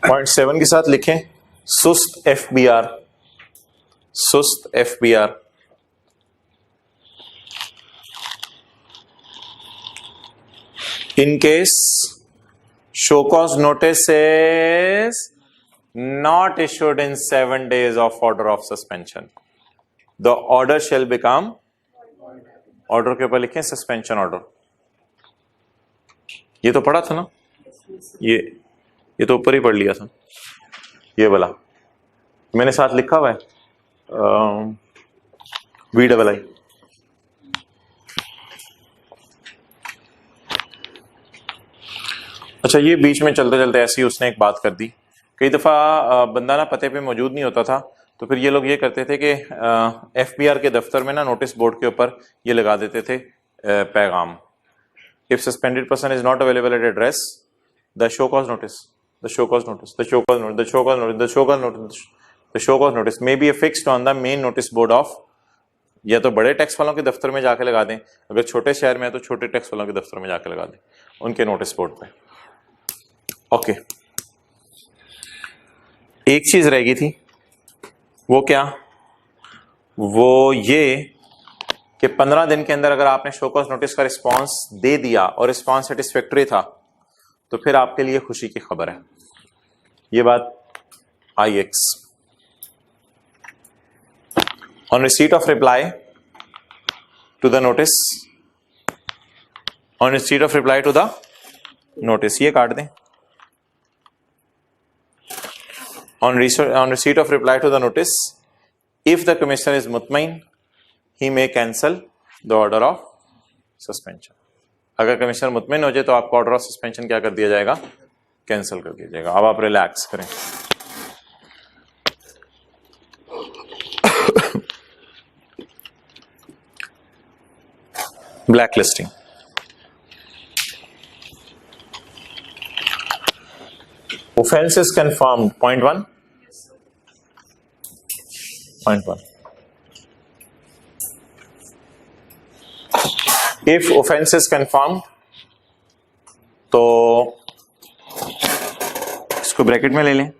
पॉइंट 7 के साथ लिखें सुस्त एफबीआर। सुस्त FBR in case show cause notice is not issued in 7 days of order of suspension, the order shall become, order के ऊपर लिखें सस्पेंशन ऑर्डर। ये तो पढ़ा था ना, ये ये तो ऊपर ही पढ़ लिया था, ये वाला मैंने साथ लिखा हुआ है VII। अच्छा, ये बीच में चलते चलते ऐसी उसने एक बात कर दी। कई दफा बंदा ना पते पे मौजूद नहीं होता था, तो फिर ये लोग ये करते थे कि FBR के दफ्तर में ना नोटिस बोर्ड के ऊपर ये लगा देते थे पैगाम, if suspended person is not available at address, the show cause notice, the show cause notice, the show cause notice, the show cause notice, the show cause notice, the show cause notice may be fixed on the main notice board of, या तो बड़े tax वालों के दफ्तर में जाके लगा दें, अगर छोटे शहर में है तो छोटे टैक्स वालों के दफ्तर में जाके लगा दें, उनके नोटिस बोर्ड पे। ओके, एक चीज रहेगी थी, वो क्या? वो ये कि 15 दिन के अंदर अगर आपने शो कॉज नोटिस का रिस्पांस दे दिया और रिस्पांस सेटिस्फैक्टरी था, तो फिर आपके लिए खुशी की खबर है। ये बात IX। On receipt of reply to the notice, on receipt of reply to the notice, ये काट दें। On receipt of reply to the notice, if the commissioner is mutmain, he may cancel the order of suspension। अगर commissioner मुतमिन हो जाए तो आपका order of suspension क्या कर दिया जाएगा? कैंसिल कर दिया जाएगा। अब आप रिलैक्स करें। Black listing, offense is confirmed, point 1, point 1, if offense is confirmed तो इसको ब्रैकेट में ले लें,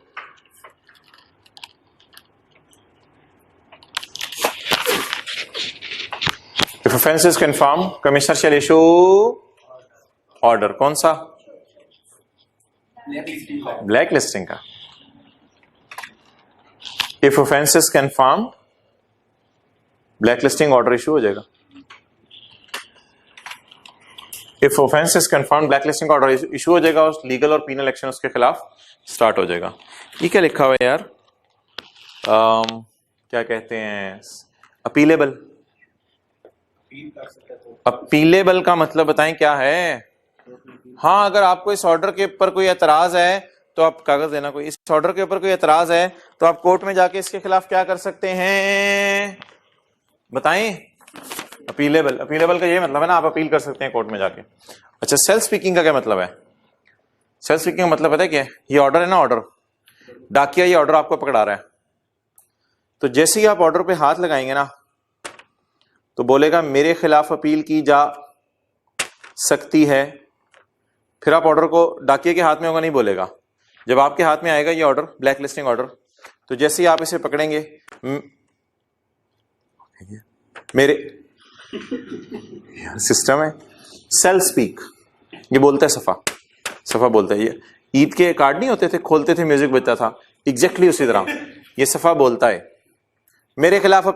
if offense is confirmed commissioner shall issue order, कौन सा? ब्लैक लिस्टिंग का। If offence is confirm, black listing order issue हो जाएगा। If offence is confirm, black listing order issue हो जाएगा और लीगल और पीनल एक्शन उसके खिलाफ स्टार्ट हो जाएगा। ये क्या लिखा हुआ है यार? क्या कहते हैं? अपीलेबल। अपीलेबल का मतलब बताएं क्या है? हाँ, अगर आपको इस ऑर्डर के ऊपर कोई एतराज है तो आप कागज देना, कोई इस ऑर्डर के ऊपर कोई एतराज है तो आप कोर्ट में जाके इसके खिलाफ क्या कर सकते हैं? बताएं। अपीलेबल, अपीलेबल का ये मतलब है ना, आप अपील कर सकते हैं कोर्ट में जाके। अच्छा, सेल्फ स्पीकिंग का क्या मतलब है? सेल्फ स्पीकिंग का मतलब पता है क्या? ये ऑर्डर है ना, ऑर्डर डाकिया, ये ऑर्डर आपको पकड़ा रहा है, तो जैसे ही आप ऑर्डर पे हाथ लगाएंगे ना तो बोलेगा मेरे खिलाफ अपील की जा सकती है। फिर आप ऑर्डर को, डाकिये के हाथ में होगा, नहीं बोलेगा। जब आपके हाथ में आएगा ये ऑर्डर, ब्लैक लिस्टिंग ऑर्डर, तो जैसे ही आप इसे पकड़ेंगे, मेरे सिस्टम है सेल्फ स्पीक, ये बोलता है सफा, सफा बोलता है। ये ईद के कार्ड नहीं होते थे, खोलते थे म्यूजिक बजता था, एग्जैक्टली उसी तरह ये सफा बोलता है मेरे खिलाफ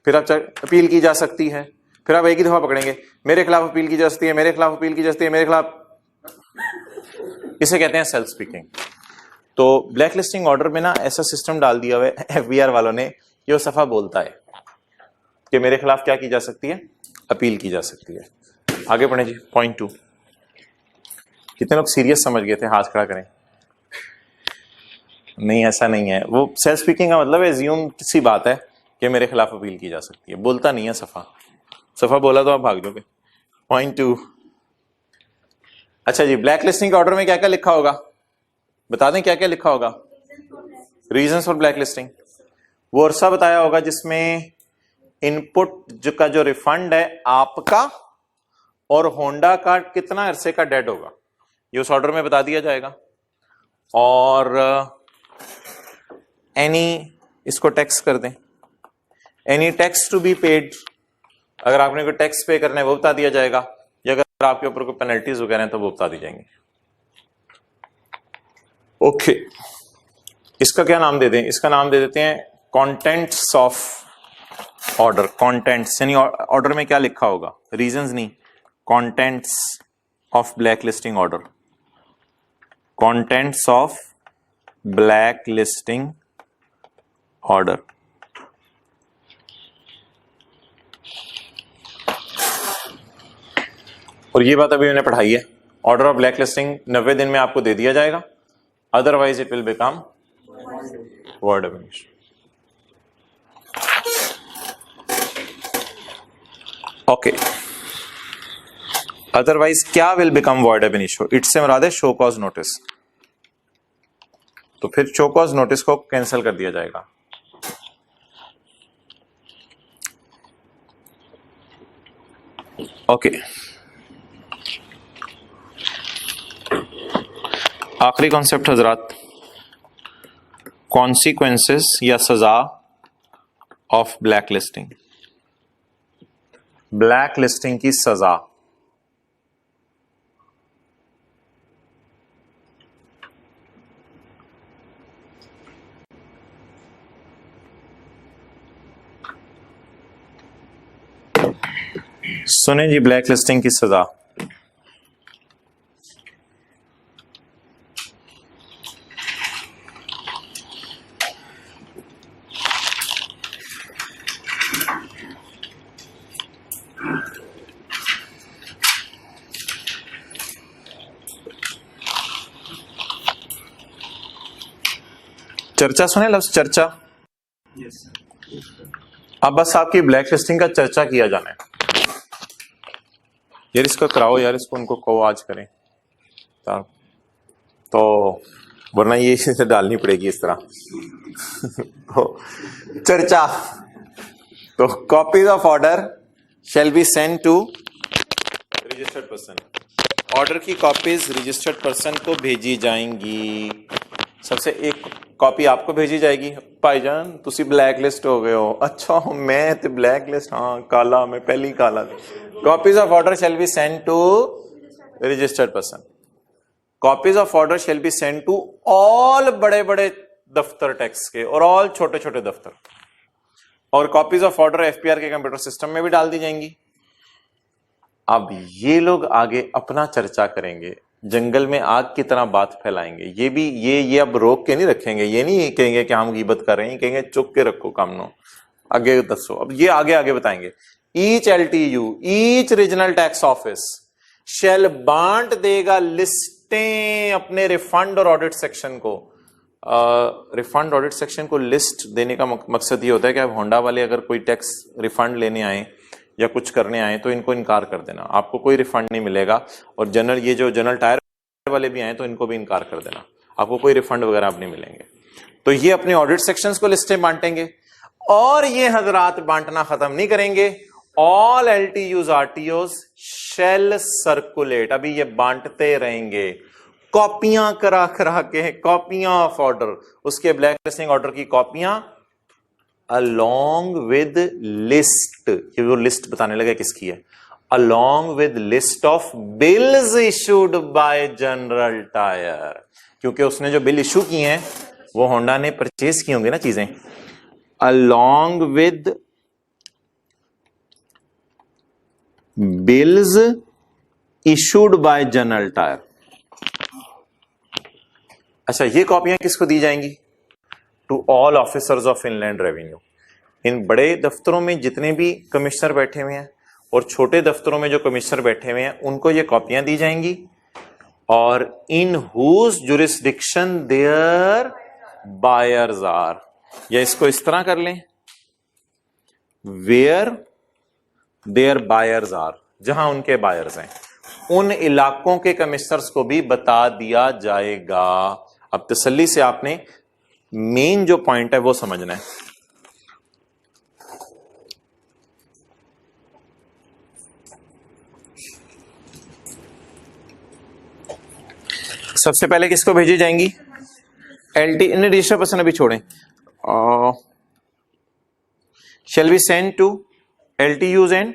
फिर आप अपील की जा सकती है। फिर आप एक ही दफा पकड़ेंगे, मेरे खिलाफ अपील की जा सकती है, मेरे खिलाफ अपील की जा सकती है, मेरे खिलाफ, इसे कहते हैं सेल्फ स्पीकिंग। तो ब्लैक लिस्टिंग ऑर्डर में ना ऐसा सिस्टम डाल दिया हुआ है FBR वालों ने, ये सफा बोलता है कि मेरे खिलाफ क्या की जा सकती है? अपील की जा सकती है। आगे पढ़े जी, पॉइंट 2। कितने लोग सीरियस समझ गए थे? हाथ खड़ा करें। नहीं, ऐसा नहीं है। वो सेल्फ स्पीकिंग का मतलब एज्यूम सी बात है कि मेरे खिलाफ अपील की जा सकती है, बोलता नहीं है सफा। सफा बोला तो आप भाग जाओगे। पॉइंट 2। अच्छा जी, ब्लैक लिस्टिंग के ऑर्डर में क्या क्या लिखा होगा? बता दें क्या क्या लिखा होगा? रीजंस फॉर ब्लैक लिस्टिंग, वो अरसा बताया होगा जिसमें इनपुट का जो रिफंड है आपका और होंडा का कितना अरसे का डेड होगा, ये उस ऑर्डर में बता दिया जाएगा। और एनी, इसको टैक्स कर दें, any tax to be paid, अगर आपने कोई टैक्स पे करना है वो बता दिया जाएगा, या अगर आपके ऊपर कोई पेनल्टीज वगैरह हैं तो वो बता दी जाएंगी। ओके, इसका क्या नाम दे दें? इसका नाम दे देते हैं कंटेंट्स ऑफ ऑर्डर। कंटेंट्स यानी ऑर्डर में क्या लिखा होगा, रीजंस नहीं, contents of black listing order. contents of blacklisting order. और ये बात अभी मैंने पढ़ाई है, ऑर्डर ऑफ ब्लैक लिस्टिंग 90 दिन में आपको दे दिया जाएगा, otherwise it will become void ab initio. Okay, otherwise क्या will become void ab initio? इट्स से मुराद है शो कॉज नोटिस. तो फिर शो कॉज नोटिस को कैंसिल कर दिया जाएगा. ओके, आखिरी कॉन्सेप्ट हजरात, कॉन्सिक्वेंसेस या सजा of black listing. Black listing की सजा. सुने जी, ब्लैक लिस्टिंग की सजा. चर्चा सुने, लफ्ज चर्चा. अब बस आपकी ब्लैक लिस्टिंग का चर्चा किया जाना है. यार इसको कराओ, यार इसको उनको कहो आज करें, तो वरना ये इसे डालनी पड़ेगी इस तरह. तो चर्चा. तो copies of order shall be sent to registered person. Order की कॉपीज रजिस्टर्ड पर्सन को भेजी जाएंगी. सबसे एक कॉपी आपको भेजी जाएगी. भाईजान तुसी ब्लैक लिस्ट हो गए हो. अच्छा मैं ते ब्लैक लिस्ट, हाँ काला, मैं पहले ही काला. Copies of order shall be sent to registered person. Copies of order shall be sent to all बड़े बड़े दफ्तर टैक्स के और ऑल छोटे छोटे दफ्तर. और कॉपीज ऑफ ऑर्डर एफपीआर के कंप्यूटर सिस्टम में भी डाल दी जाएंगी. अब ये लोग आगे अपना चर्चा करेंगे, जंगल में आग की तरह बात फैलाएंगे. ये भी ये अब रोक के नहीं रखेंगे. ये नहीं कहेंगे कि हम गीबत कर रहे हैं, कहेंगे चुप के रखो काम नो, आगे दसो. अब ये आगे आगे बताएंगे. Each LTU, each regional tax office shall बांट देगा लिस्टें अपने रिफंड और ऑडिट सेक्शन को. रिफंड ऑडिट सेक्शन को लिस्ट देने का मकसद ये होता है कि अब होंडा वाले अगर कोई टैक्स रिफंड लेने आए या कुछ करने आए तो इनको इनकार कर देना, आपको कोई रिफंड नहीं मिलेगा. और ये जो जनरल टायर वाले भी आए तो इनको भी इनकार कर देना, आपको कोई रिफंड वगैरह आप नहीं मिलेंगे. तो ये अपने ऑडिट सेक्शंस को लिस्टें बांटेंगे. और ये हजरात बांटना खत्म नहीं करेंगे. All LTUs RTOs shall circulate. अभी ये बांटते रहेंगे, कॉपियां करा करा के, कॉपियां ऑफ ऑर्डर, उसके ब्लैक लिस्टिंग ऑर्डर की कॉपियां along with list. ये वो लिस्ट बताने लगे किसकी है. along with list of bills issued by General Tyre. क्योंकि उसने जो बिल इशू किए हैं वो होंडा ने परचेज की होंगी ना चीजें. along with bills issued by General Tyre. अच्छा, ये कॉपियां किसको दी जाएंगी? To all officers of inland revenue. इन बड़े दफ्तरों में जितने भी कमिश्नर बैठे हुए हैं और छोटे दफ्तरों में जो कमिश्नर बैठे हुए हैं उनको ये कॉपियां दी जाएंगी. और in whose jurisdiction their buyers are, या इसको इस तरह कर लें, वेयर देयर बायर्स आर, जहां उनके बायर्स हैं उन इलाकों के कमिश्नर्स को भी बता दिया जाएगा. अब तसल्ली से आपने मेन जो पॉइंट है वो समझना है. सबसे पहले किसको भेजी जाएंगी? रजिस्टर पर्सन अभी छोड़ें. shall we send to LTUs and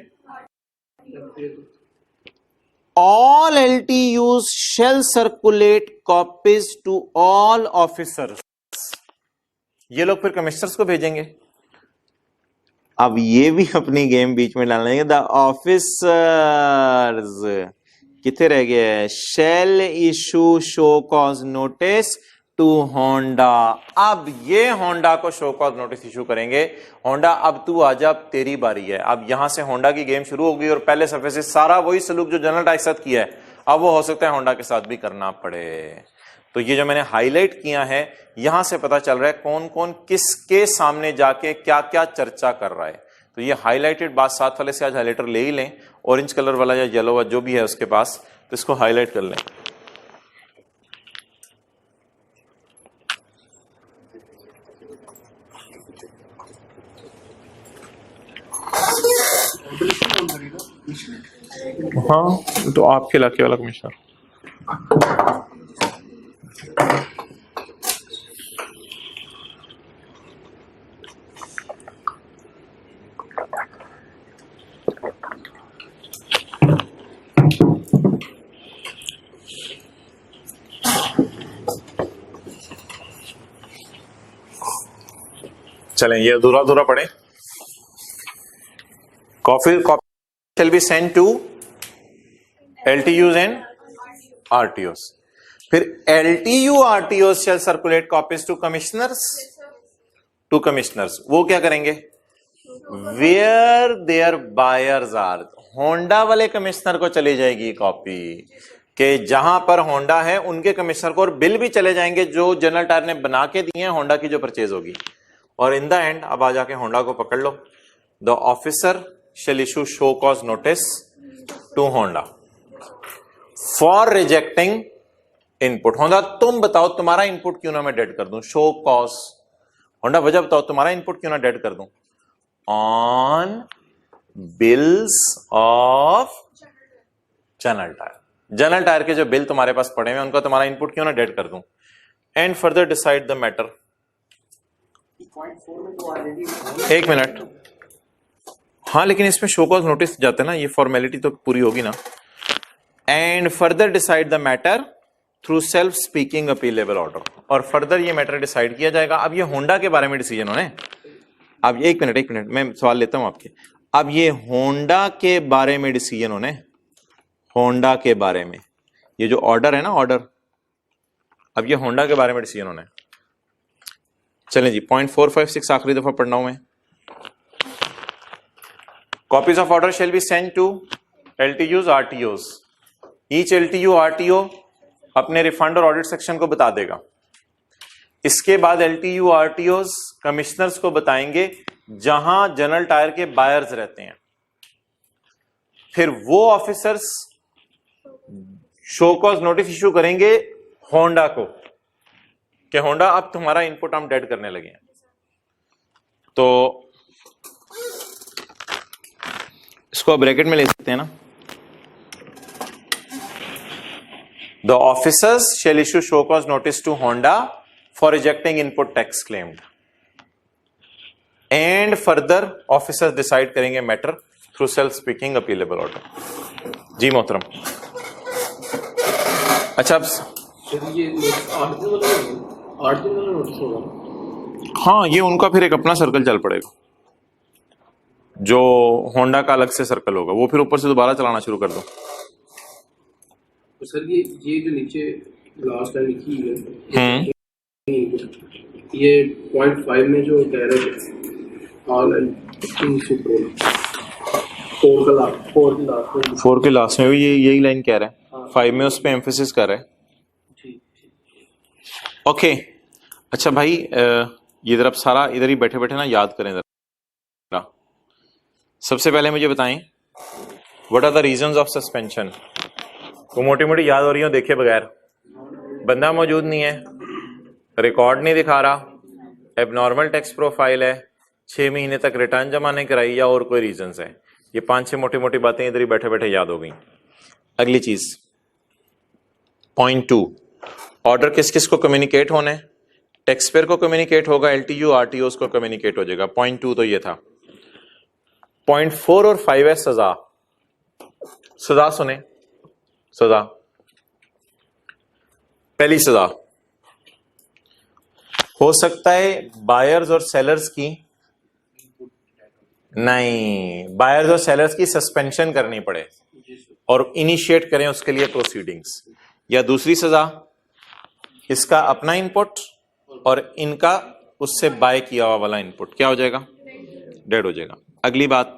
all LTUs shall circulate copies to all officers. ये लोग फिर कमिश्नर्स को भेजेंगे. अब ये भी अपनी गेम बीच में डालेंगे. द ऑफिसर्स कितने रह गया है, shall issue show cause notice to Honda. अब ये होंडा को शो कॉज नोटिस इशू करेंगे। होंडा अब तू आजा, अब तेरी बारी है। अब यहां से होंडा की गेम शुरू होगी और पहले सफे से सारा वही सलूक जो जनरल टायर के साथ किया है अब वो हो सकता है होंडा के साथ भी करना पड़े। तो ये जो मैंने हाईलाइट किया है यहां से पता चल रहा है कौन कौन किसके सामने जाके क्या क्या चर्चा कर रहा है। तो ये हाईलाइटेड बात साथ वाले से आज हाईलाइटर ले ही लें, ऑरेंज कलर वाला या येलो वाला जो भी है उसके पास, तो इसको हाईलाइट कर लें। हाँ तो आपके इलाके वाला कमिश्नर। चलें ये अधूरा अधूरा पढ़े। Copy shall be sent to LTUs and RTOs। फिर LTU RTOs shall circulate copies to commissioners, वो क्या करेंगे, where their buyers are। Honda वाले कमिश्नर को चली जाएगी कॉपी कि जहां पर होंडा है उनके कमिश्नर को, और बिल भी चले जाएंगे जो जनरल टायर ने बना के दिए हैं होंडा की जो परचेज होगी। और इन द एंड अब आ जाके होंडा को पकड़ लो, the officer shall issue show cause notice to Honda for rejecting input। Honda तुम बताओ तुम्हारा इनपुट क्यों ना मैं डेड कर दूं, शो कॉज। होंडा वजह बताओ तुम्हारा इनपुट क्यों ना डेड कर दूं, on bills of general tyre. General tyre के जो बिल तुम्हारे पास पड़े हुए उनका तुम्हारा इनपुट क्यों ना डेड कर दूं, and further decide the matter. एक मिनट, हाँ लेकिन इसमें शो कॉज नोटिस जाते ना, ये फॉर्मेलिटी तो पूरी होगी ना। And further decide the matter through self speaking appealable order. और फर्दर ये मैटर डिसाइड किया जाएगा। अब ये होंडा के बारे में डिसीजन होने, अब एक मिनट मैं सवाल लेता हूं आपके। अब ये होंडा के बारे में डिसीजन होने, होंडा के बारे में ये जो ऑर्डर है ना ऑर्डर, अब ये होंडा के बारे में डिसीजन होने। चलें जी, पॉइंट 456 आखिरी दफा पढ़ना हूं मैं। Copies of order shall be sent to LTUs, RTOs। Each LTU, RTO अपने रिफंड और ऑडिट सेक्शन को बता देगा। इसके बाद LTU, RTOs कमिश्नर्स को बताएंगे जहां जनरल टायर के बायर्स रहते हैं। फिर वो officers show cause notice issue करेंगे होंडा को कि होंडा अब तुम्हारा इनपुट हम डेड करने लगे हैं। तो इसको ब्रैकेट में ले सकते हैं ना, the officers shall issue show cause notice to Honda for rejecting input tax claimed, and further officers decide करेंगे matter through self speaking appealable order. जी मोहतरम। अच्छा अब ये 8 दिन वाला नोटिस होगा। हाँ ये उनका फिर एक अपना सर्कल चल पड़ेगा, जो होंडा का अलग से सर्कल होगा, वो फिर ऊपर से दोबारा चलाना शुरू कर दो। तो सर ये जो नीचे लास्ट टाइम लिखी है, ये पॉइंट 5 में जो कह रहे थे ऑल फोर के लास्ट में भी यही लाइन कह रहा है, 5 में उस पर एम्फेसिस कर रहा है। ओके अच्छा भाई, ये इधर अब सारा इधर ही बैठे बैठे ना याद करें जरा। सबसे पहले मुझे बताएं what are the reasons of suspension. वो मोटी मोटी याद हो रही हो देखे बगैर, बंदा मौजूद नहीं है, रिकॉर्ड नहीं दिखा रहा, एबनॉर्मल टैक्स प्रोफाइल है, 6 महीने तक रिटर्न जमा नहीं कराई, या और कोई रीजंस है। ये 5-6 मोटी मोटी बातें इधर ही बैठे बैठे याद हो गई। अगली चीज पॉइंट 2, ऑर्डर किस किस को कम्युनिकेट होने, टैक्स पेयर को कम्युनिकेट होगा, LTU RTOs को कम्युनिकेट हो जाएगा। पॉइंट 2 तो ये था। पॉइंट 4 और 5 है सजा। सजा सुने, सजा पहली सजा हो सकता है बायर्स और सेलर्स की, नहीं बायर्स और सेलर्स की सस्पेंशन करनी पड़े। और इनिशिएट करें उसके लिए प्रोसीडिंग्स, या दूसरी सजा इसका अपना इनपुट और इनका उससे बाय किया हुआ वाला इनपुट क्या हो जाएगा, डेड हो जाएगा। अगली बात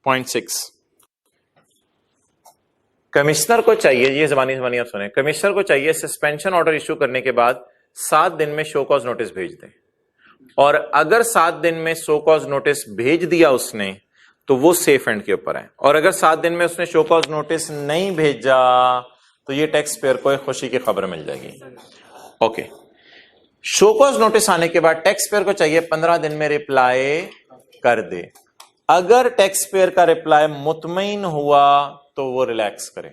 पॉइंट 6, कमिश्नर को चाहिए, ये जबानी जबानी आप सुने, कमिश्नर को चाहिए सस्पेंशन ऑर्डर इशू करने के बाद 7 दिन में शो कॉज नोटिस भेज दें, और अगर 7 दिन में शो कॉज नोटिस भेज दिया उसने तो वो सेफ एंड के ऊपर है, और अगर 7 दिन में उसने शो कॉज नोटिस नहीं भेजा तो ये टैक्स पेयर को एक खुशी की खबर मिल जाएगी। ओके, शो कॉज नोटिस आने के बाद टैक्स पेयर को चाहिए 15 दिन में रिप्लाई कर दे। अगर टैक्स पेयर का रिप्लाई मुतमईन हुआ तो वो रिलैक्स करे,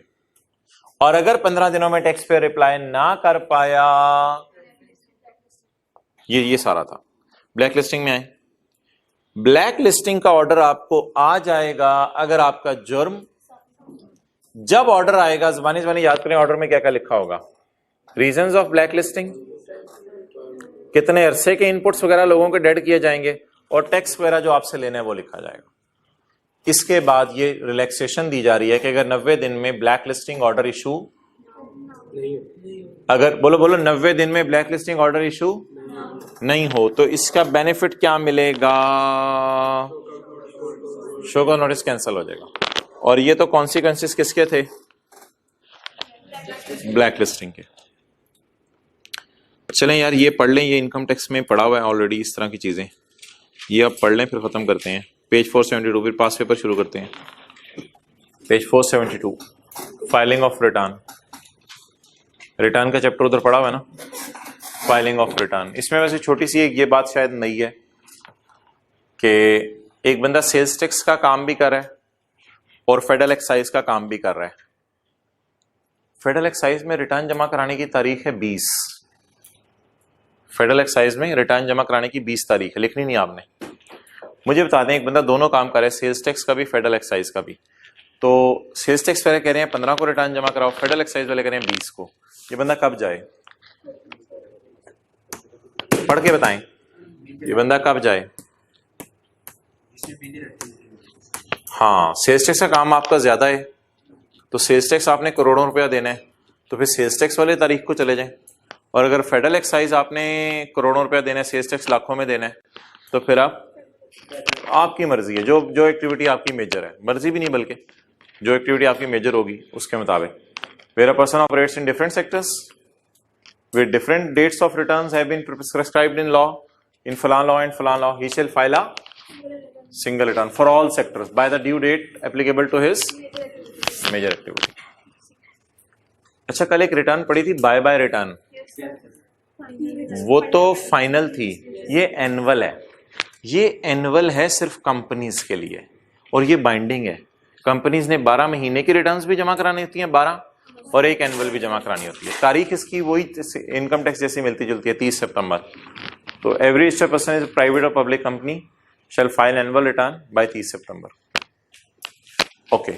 और अगर 15 दिनों में टैक्स पेयर रिप्लाई ना कर पाया, ये सारा था। ब्लैक लिस्टिंग में आए, ब्लैक लिस्टिंग का ऑर्डर आपको आ जाएगा अगर आपका जुर्म, जब ऑर्डर आएगा ज़बानी ज़बानी याद करें ऑर्डर में क्या क्या लिखा होगा, रीजंस ऑफ ब्लैक लिस्टिंग, कितने अरसे के इनपुट्स वगैरह लोगों के डेड किए जाएंगे, और टैक्स वगैरह जो आपसे लेने हैं वो लिखा जाएगा। इसके बाद ये रिलैक्सेशन दी जा रही है कि अगर 90 दिन में ब्लैक लिस्टिंग ऑर्डर इशू, अगर बोलो बोलो 90 दिन में ब्लैक लिस्टिंग ऑर्डर इशू नहीं हो तो इसका बेनिफिट क्या मिलेगा, शो कॉज नोटिस कैंसिल हो जाएगा। और ये तो कॉन्सिक्वेंसेस किसके थे, ब्लैक लिस्टिंग के। चलें यार ये पढ़ लें, ये इनकम टैक्स में पढ़ा हुआ है ऑलरेडी इस तरह की चीजें, ये अब पढ़ लें फिर खत्म करते हैं। पेज 472 फिर पास पेपर शुरू करते हैं। Page 472 filing of return, return का चैप्टर उधर पढ़ा हुआ है ना, फाइलिंग ऑफ रिटर्न। इसमें वैसे छोटी सी एक ये बात शायद नई है कि एक बंदा सेल्स टैक्स का काम भी कर रहा है और फेडरल एक्साइज का काम भी कर रहा है। फेडरल एक्साइज में रिटर्न जमा कराने की तारीख है 20, फेडरल एक्साइज में रिटर्न जमा कराने की 20 तारीख है, लिखनी नहीं आपने। मुझे बता दें एक बंदा दोनों काम कर रहा है, सेल्स टैक्स का भी फेडरल एक्साइज का भी, तो सेल्स टैक्स वाले कह रहे हैं 15 को रिटर्न जमा कराओ, फेडरल एक्साइज वाले कह रहे हैं 20 को। ये बंदा कब जाए, पढ़ के बताएं, ये बंदा कब जाए। हाँ, सेल्स टैक्स का काम आपका ज्यादा है तो सेल्स टैक्स आपने करोड़ों रुपया देना है तो फिर सेल्स टैक्स वाले तारीख को चले जाएं, और अगर फेडरल एक्साइज आपने करोड़ों रुपया देना है, सेल्स टैक्स लाखों में देना है, तो फिर आपकी मर्जी है, जो एक्टिविटी आपकी मेजर है, मर्जी भी नहीं बल्कि जो एक्टिविटी आपकी मेजर होगी उसके मुताबिक। Where a person operates in different sectors with different dates of returns have been prescribed in law, in falan law and falan law, he shall file a single return for all sectors by the due date applicable to his major activity. अच्छा, कल एक return पड़ी थी bye bye return, वो तो final थी, ये annual है। ये एनुअल है सिर्फ कंपनीज के लिए और ये बाइंडिंग है। कंपनीज ने 12 महीने की रिटर्न्स भी जमा करानी होती हैं 12, और एक एनुअल भी जमा करानी होती है। तारीख इसकी वही इनकम टैक्स जैसी मिलती जुलती है, 30 सितंबर। तो every registered person is private और public company shall file annual return by 30 सितंबर। ओके,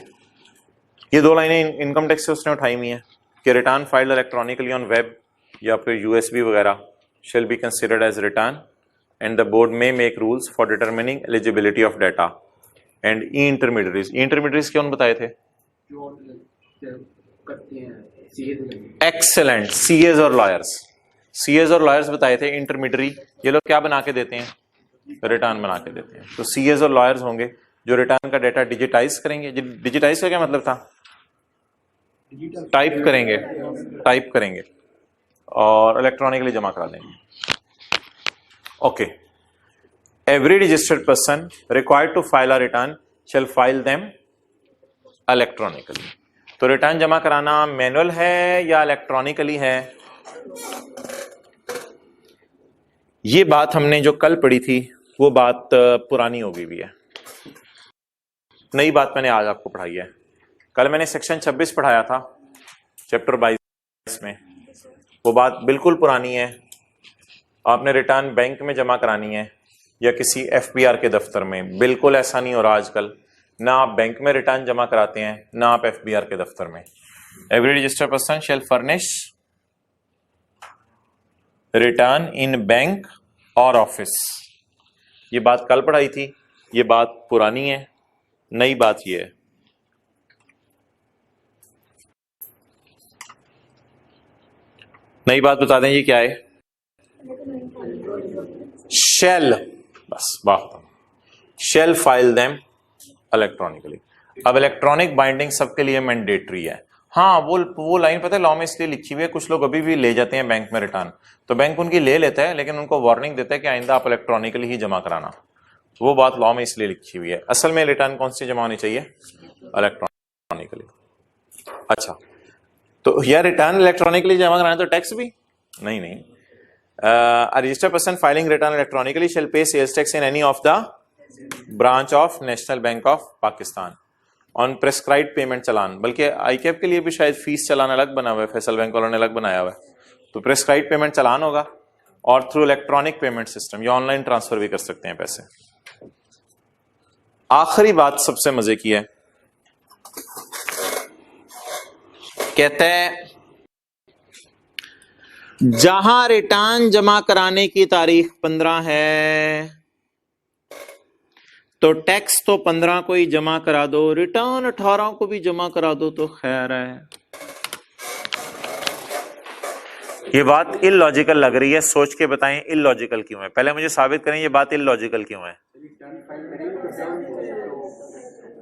ये 2 लाइनें इनकम टैक्स से उसने उठाई हुई हैं कि return filed electronically on web या फिर यूएसबी वगैरह shall be considered as return and the board may make rules for determining eligibility of data and e intermediaries. E intermediaries कौन बताए थे, एक्सेलेंट, सीएज और लॉयर्स, सीएज और lawyers बताए थे। इंटरमीडियरी ये लोग क्या बना के देते हैं, रिटर्न बना के देते हैं। तो सीएज और लॉयर्स होंगे जो रिटर्न का डाटा डिजिटाइज करेंगे। डिजिटाइज का क्या मतलब था, टाइप करेंगे और इलेक्ट्रॉनिकली जमा करा देंगे। Okay, every registered person required to file a return shall file them electronically. तो रिटर्न जमा कराना मैनुअल है या इलेक्ट्रॉनिकली है, ये बात हमने जो कल पढ़ी थी वो बात पुरानी हो गई भी है, नई बात मैंने आज आपको पढ़ाई है। कल मैंने सेक्शन 26 पढ़ाया था चैप्टर 22 में, वो बात बिल्कुल पुरानी है। आपने रिटर्न बैंक में जमा करानी है या किसी एफबीआर के दफ्तर में, बिल्कुल ऐसा नहीं हो रहा आजकल, ना आप बैंक में रिटर्न जमा कराते हैं ना आप एफबीआर के दफ्तर में। Every registered person shall furnish return in bank और ऑफिस। ये बात कल पढ़ाई थी, ये बात पुरानी है, नई बात ये है। नई बात बता दें, ये क्या है? शेल, बस बात, शेल फाइल देम इलेक्ट्रॉनिकली। अब इलेक्ट्रॉनिक बाइंडिंग सबके लिए मैंडेटरी है। हाँ, वो लाइन पता है लॉ में इसलिए लिखी हुई है, कुछ लोग अभी भी ले जाते हैं बैंक में रिटर्न, तो बैंक उनकी ले लेता है, लेकिन उनको वार्निंग देता है कि आइंदा आप इलेक्ट्रॉनिकली ही जमा कराना। वो बात लॉ में इसलिए लिखी हुई है। असल में रिटर्न कौन सी जमा होनी चाहिए? इलेक्ट्रॉनिकली। अच्छा, तो यार रिटर्न इलेक्ट्रॉनिकली जमा कराना तो टैक्स भी नहीं? नहीं, a registered person filing return electronically shall pay sales tax in any of the branch of National Bank of Pakistan on prescribed payment चालान। बल्कि आईकैप के लिए भी शायद फीस चालान अलग बना हुआ है, फैसल बैंक वालों ने अलग बनाया हुआ है। तो प्रेस्क्राइब पेमेंट चालान होगा, और थ्रू इलेक्ट्रॉनिक पेमेंट सिस्टम या ऑनलाइन ट्रांसफर भी कर सकते हैं पैसे। आखिरी बात सबसे मजे की है, कहते हैं जहां रिटर्न जमा कराने की तारीख 15 है तो टैक्स तो 15 को ही जमा करा दो, रिटर्न 18 को भी जमा करा दो तो खैर है। ये बात इलॉजिकल लग रही है, सोच के बताएं इलॉजिकल क्यों है। पहले मुझे साबित करें ये बात इलॉजिकल क्यों है।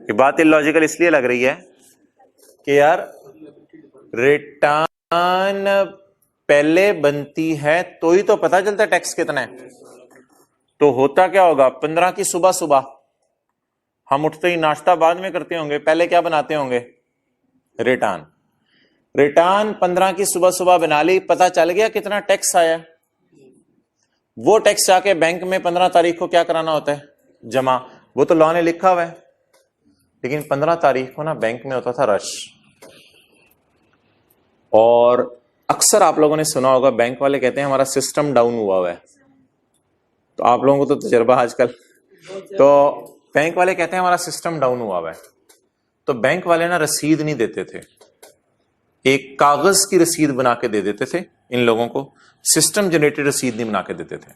ये बात इलॉजिकल इसलिए लग रही है कि यार रिटर्न पहले बनती है तो ही तो पता चलता है टैक्स कितना है। तो होता क्या होगा, 15 की सुबह सुबह हम उठते ही नाश्ता बाद में करते होंगे, पहले क्या बनाते होंगे? रिटर्न। रिटर्न 15 की सुबह सुबह बना ली, पता चल गया कितना टैक्स आया। वो टैक्स जाके बैंक में 15 तारीख को क्या कराना होता है? जमा। वो तो लॉ ने लिखा हुआ है, लेकिन 15 तारीख को ना बैंक में होता था रश। और अक्सर आप लोगों ने सुना होगा बैंक वाले कहते हैं हमारा सिस्टम डाउन हुआ है। तो आप लोगों को तो तजर्बा आजकल, तो बैंक वाले कहते हैं हमारा सिस्टम डाउन हुआ है। तो बैंक वाले ना रसीद नहीं देते थे, एक कागज की रसीद बना के दे देते थे इन लोगों को, सिस्टम जनरेटेड रसीद नहीं बना के देते थे।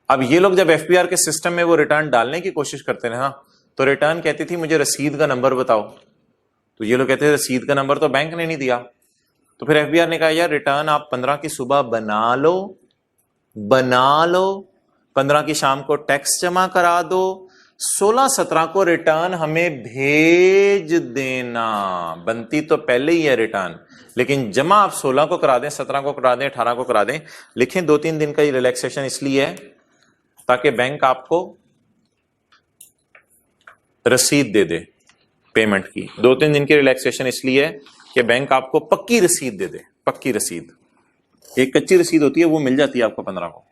अब ये लोग जब एफबीआर के सिस्टम में वो रिटर्न डालने की कोशिश करते थे ना, तो रिटर्न कहती थी मुझे रसीद का नंबर बताओ। तो ये लोग कहते थे रसीद का नंबर तो बैंक ने नहीं दिया। तो फिर एफबीआर ने कहा यार रिटर्न आप 15 की सुबह बना लो, 15 की शाम को टैक्स जमा करा दो, 16-17 को रिटर्न हमें भेज देना। बनती तो पहले ही है रिटर्न, लेकिन जमा आप 16 को करा दें, 17 को करा दें, 18 को करा दें। लिखें 2-3 दिन का ये रिलैक्सेशन इसलिए है ताकि बैंक आपको रसीद दे दे पेमेंट की। 2-3 दिन की रिलैक्सेशन इसलिए है कि बैंक आपको पक्की रसीद दे दे। पक्की रसीद, एक कच्ची रसीद होती है वो मिल जाती है आपको 15 को।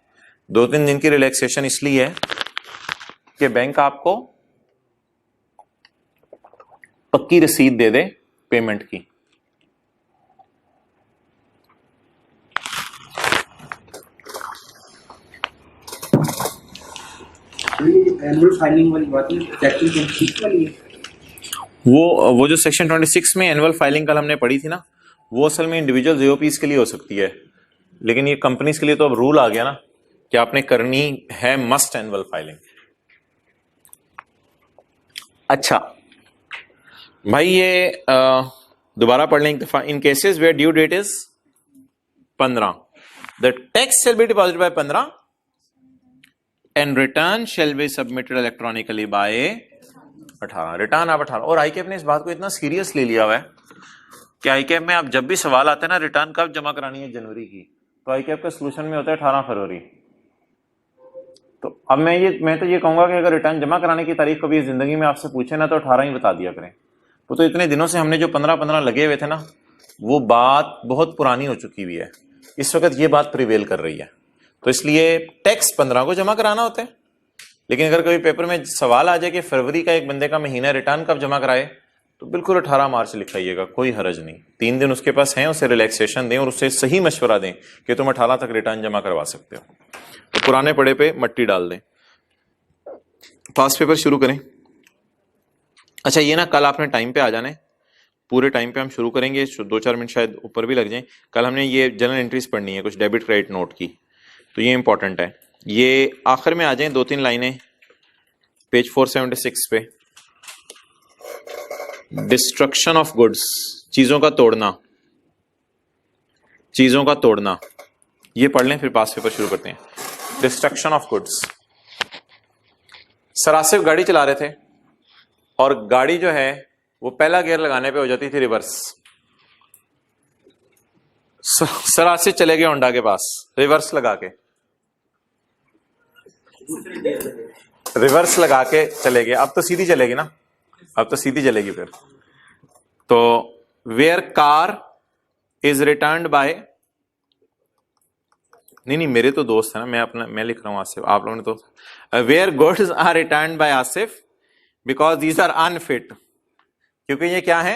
2-3 दिन की रिलैक्सेशन इसलिए है कि बैंक आपको पक्की रसीद दे दे पेमेंट की। एनुअल फाइलिंग वाली बात है, सेक्शन 26 वाली है। वो जो सेक्शन 26 में एनुअल फाइलिंग कल हमने पढ़ी थी ना, वो असल में इंडिविजुअल जीओपीज के लिए हो सकती है, लेकिन ये कंपनीज के लिए तो अब रूल आ गया ना कि आपने करनी है मस्ट एनुअल फाइलिंग। अच्छा भाई, ये दोबारा पढ़ लें एक दफा। In cases where due date is 15, the tax shall be deposited by 15 and return shall be submitted electronically by 18। Return आप 18। और आईकेप ने इस बात को इतना सीरियस ले लिया हुआ है कि आईकेप में आप जब भी सवाल आता है ना रिटर्न कब जमा करानी है जनवरी की, तो आईकेप का सोल्यूशन में होता है 18 फरवरी। तो अब मैं तो ये कहूंगा कि अगर रिटर्न जमा कराने की तारीख कभी जिंदगी में आपसे पूछे ना तो 18 ही बता दिया करें। वो तो इतने दिनों से हमने जो 15-15 लगे हुए थे ना, वो बात बहुत पुरानी हो चुकी हुई है। इस वक्त ये बात प्रिवेल कर रही है। तो इसलिए टैक्स 15 को जमा कराना होता है, लेकिन अगर कभी पेपर में सवाल आ जाए कि फरवरी का एक बंदे का महीना रिटर्न कब जमा कराए, तो बिल्कुल 18 मार्च लिखाइएगा, कोई हरज नहीं। 3 दिन उसके पास हैं, उसे रिलैक्सेशन दें और उससे सही मशवरा दें कि तुम 18 तक रिटर्न जमा करवा सकते हो। तो पुराने पड़े पे मट्टी डाल दें। पास पेपर शुरू करें। अच्छा ये ना कल आपने टाइम पे आ जाना है, पूरे टाइम पे हम शुरू करेंगे, 2-4 मिनट शायद ऊपर भी लग जाए। कल हमने ये जनरल एंट्रीज पढ़नी है कुछ डेबिट क्रेडिट नोट की, तो ये इंपॉर्टेंट है। ये आखिर में आ जाए 2-3 लाइनें पेज 476 पे। डिस्ट्रक्शन ऑफ गुड्स, चीजों का तोड़ना। चीजों का तोड़ना, ये पढ़ लें फिर पास पेपर शुरू करते हैं। Destruction of goods. Sir Asif गाड़ी चला रहे थे और गाड़ी जो है वो पहला गियर लगाने पे हो जाती थी रिवर्स। सर आसिफ चले गए होंडा के पास रिवर्स लगा के, रिवर्स लगा के चले गए। अब तो सीधी चलेगी ना, अब तो सीधी चलेगी फिर। तो where car is returned by, नहीं मेरे तो दोस्त है ना, मैं लिख रहा हूं आसिफ, आप लोगों ने तो। Where goods are returned by Asif because these are unfit, क्योंकि ये क्या है,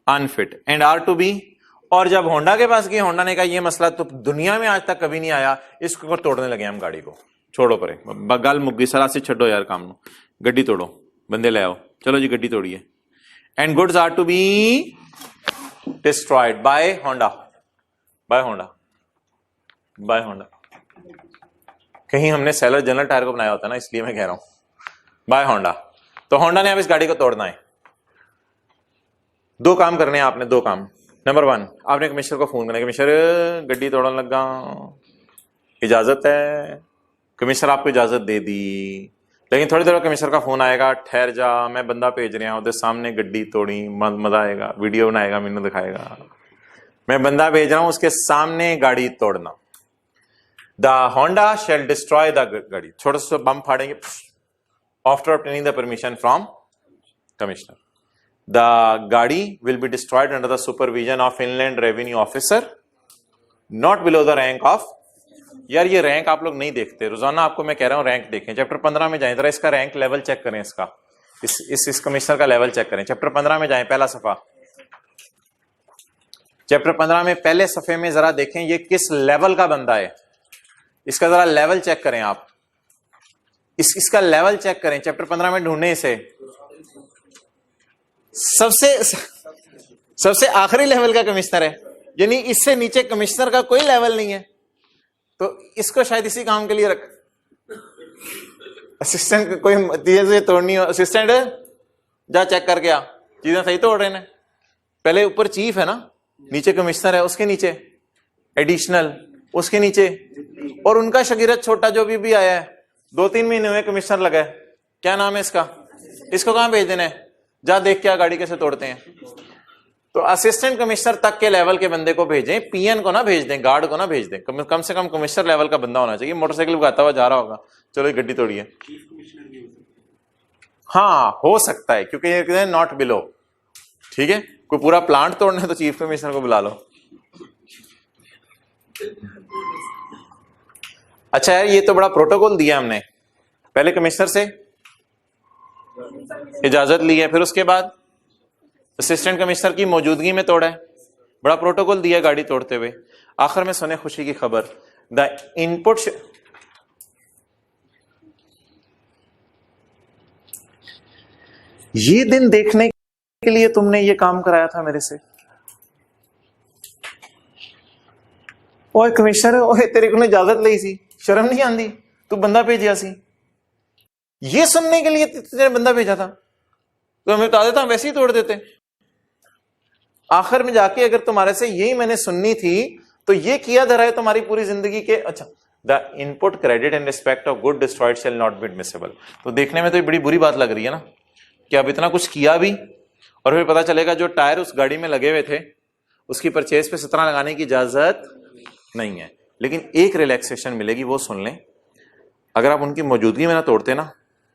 unfit, and are to be. और जब होंडा के पास गए, होंडा ने कहा ये मसला तो दुनिया में आज तक कभी नहीं आया, इसके ऊपर तोड़ने लगे हम गाड़ी को, छोड़ो परे, गल मुक गई, सरा से छो यार काम नो, गड्डी तोड़ो, बंदे ले आओ, चलो जी गड्डी तोड़िए। And goods are to be destroyed by Honda, by Honda, by Honda. कहीं हमने सेलर जनरल टायर को बनाया होता ना, इसलिए मैं कह रहा हूं बाय होंडा। तो होंडा ने अब इस गाड़ी को तोड़ना है। दो काम करने हैं आपने, दो काम। नंबर 1, आपने कमिश्नर को फोन करना है, कमिश्नर गड्डी तोड़ने लगा, इजाजत है? कमिश्नर आपको इजाजत दे दी, लेकिन थोड़ी देर कमिश्नर का फोन आएगा, ठहर जा मैं बंदा भेज रहा हूं, सामने गड्डी तोड़ी, मजा आएगा, वीडियो बनाएगा, मैंने दिखाएगा, मैं बंदा भेज रहा हूं, उसके सामने गाड़ी तोड़ना। The Honda shall destroy the gaadi, छोटा सा बम फाड़ेंगे after obtaining the permission from commissioner. The gaadi will be destroyed under the supervision of inland revenue officer, not below the rank of, यार ये रैंक आप लोग नहीं देखते, रोजाना आपको मैं कह रहा हूं रैंक देखें। चैप्टर 15 में जाएं, जरा इसका रैंक लेवल चेक करें, इसका इस कमिश्नर का लेवल चेक करें। चैप्टर 15 में जाएं, पहला सफा, चैप्टर 15 में पहले सफे में जरा देखें ये किस लेवल का बंदा है, इसका जरा लेवल चेक करें आप, इसका लेवल चेक करें। चैप्टर 15 में ढूंढने इसे, सबसे आखिरी लेवल का कमिश्नर है, यानी इससे नीचे कमिश्नर का कोई लेवल नहीं है। तो इसको शायद इसी काम के लिए रख, असिस्टेंट कोई चीजें तोड़नी हो, असिस्टेंट जा चेक करके आ, चीजें सही तोड़ रहे हैं। पहले ऊपर चीफ है ना, नीचे कमिश्नर है, उसके नीचे एडिशनल, उसके नीचे, और उनका शगीरत छोटा जो भी आया है, 2-3 महीने हुए कमिश्नर लगा है, क्या नाम है इसका, इसको कहां भेज देना है, जा देख क्या गाड़ी कैसे तोड़ते हैं। तो असिस्टेंट कमिश्नर तक के लेवल के बंदे को भेजें, पीएन को ना भेज दें, गार्ड को ना भेज दें, कम से कम कमिश्नर लेवल का बंदा होना चाहिए। मोटरसाइकिल भगाता हुआ जा रहा होगा, चलो गड्डी तोड़िए, हाँ हो सकता है, क्योंकि ये कहते हैं नॉट बिलो, ठीक है। कोई पूरा प्लांट तोड़ना है तो चीफ कमिश्नर को बुला लो। अच्छा यार, ये तो बड़ा प्रोटोकॉल दिया हमने, पहले कमिश्नर से इजाजत ली है, फिर उसके बाद असिस्टेंट कमिश्नर की मौजूदगी में तोड़ा है, बड़ा प्रोटोकॉल दिया गाड़ी तोड़ते हुए। आखिर में सुने खुशी की खबर, द इनपुट, ये दिन देखने के लिए तुमने ये काम कराया था मेरे से। ओए कमिश्नर, ओए तेरे को इजाजत ली सी, शर्म नहीं आंदी, तू बंदा भेजा सी, ये सुनने के लिए तेरे बंदा भेजा था, तो हमें बता देता, हम वैसे ही तोड़ देते। आखिर में जाके अगर तुम्हारे से यही मैंने सुननी थी तो ये किया धरा है तुम्हारी पूरी जिंदगी के। अच्छा, the input credit in respect of good destroyed shall not be admissible. तो देखने में तो ये बड़ी बुरी बात लग रही है ना, कि अब इतना कुछ किया भी और फिर पता चलेगा जो टायर उस गाड़ी में लगे हुए थे उसकी परचेज पे 17 लगाने की इजाजत नहीं है। लेकिन एक रिलैक्सेशन मिलेगी, वो सुन लें, अगर आप उनकी मौजूदगी में ना तोड़ते ना,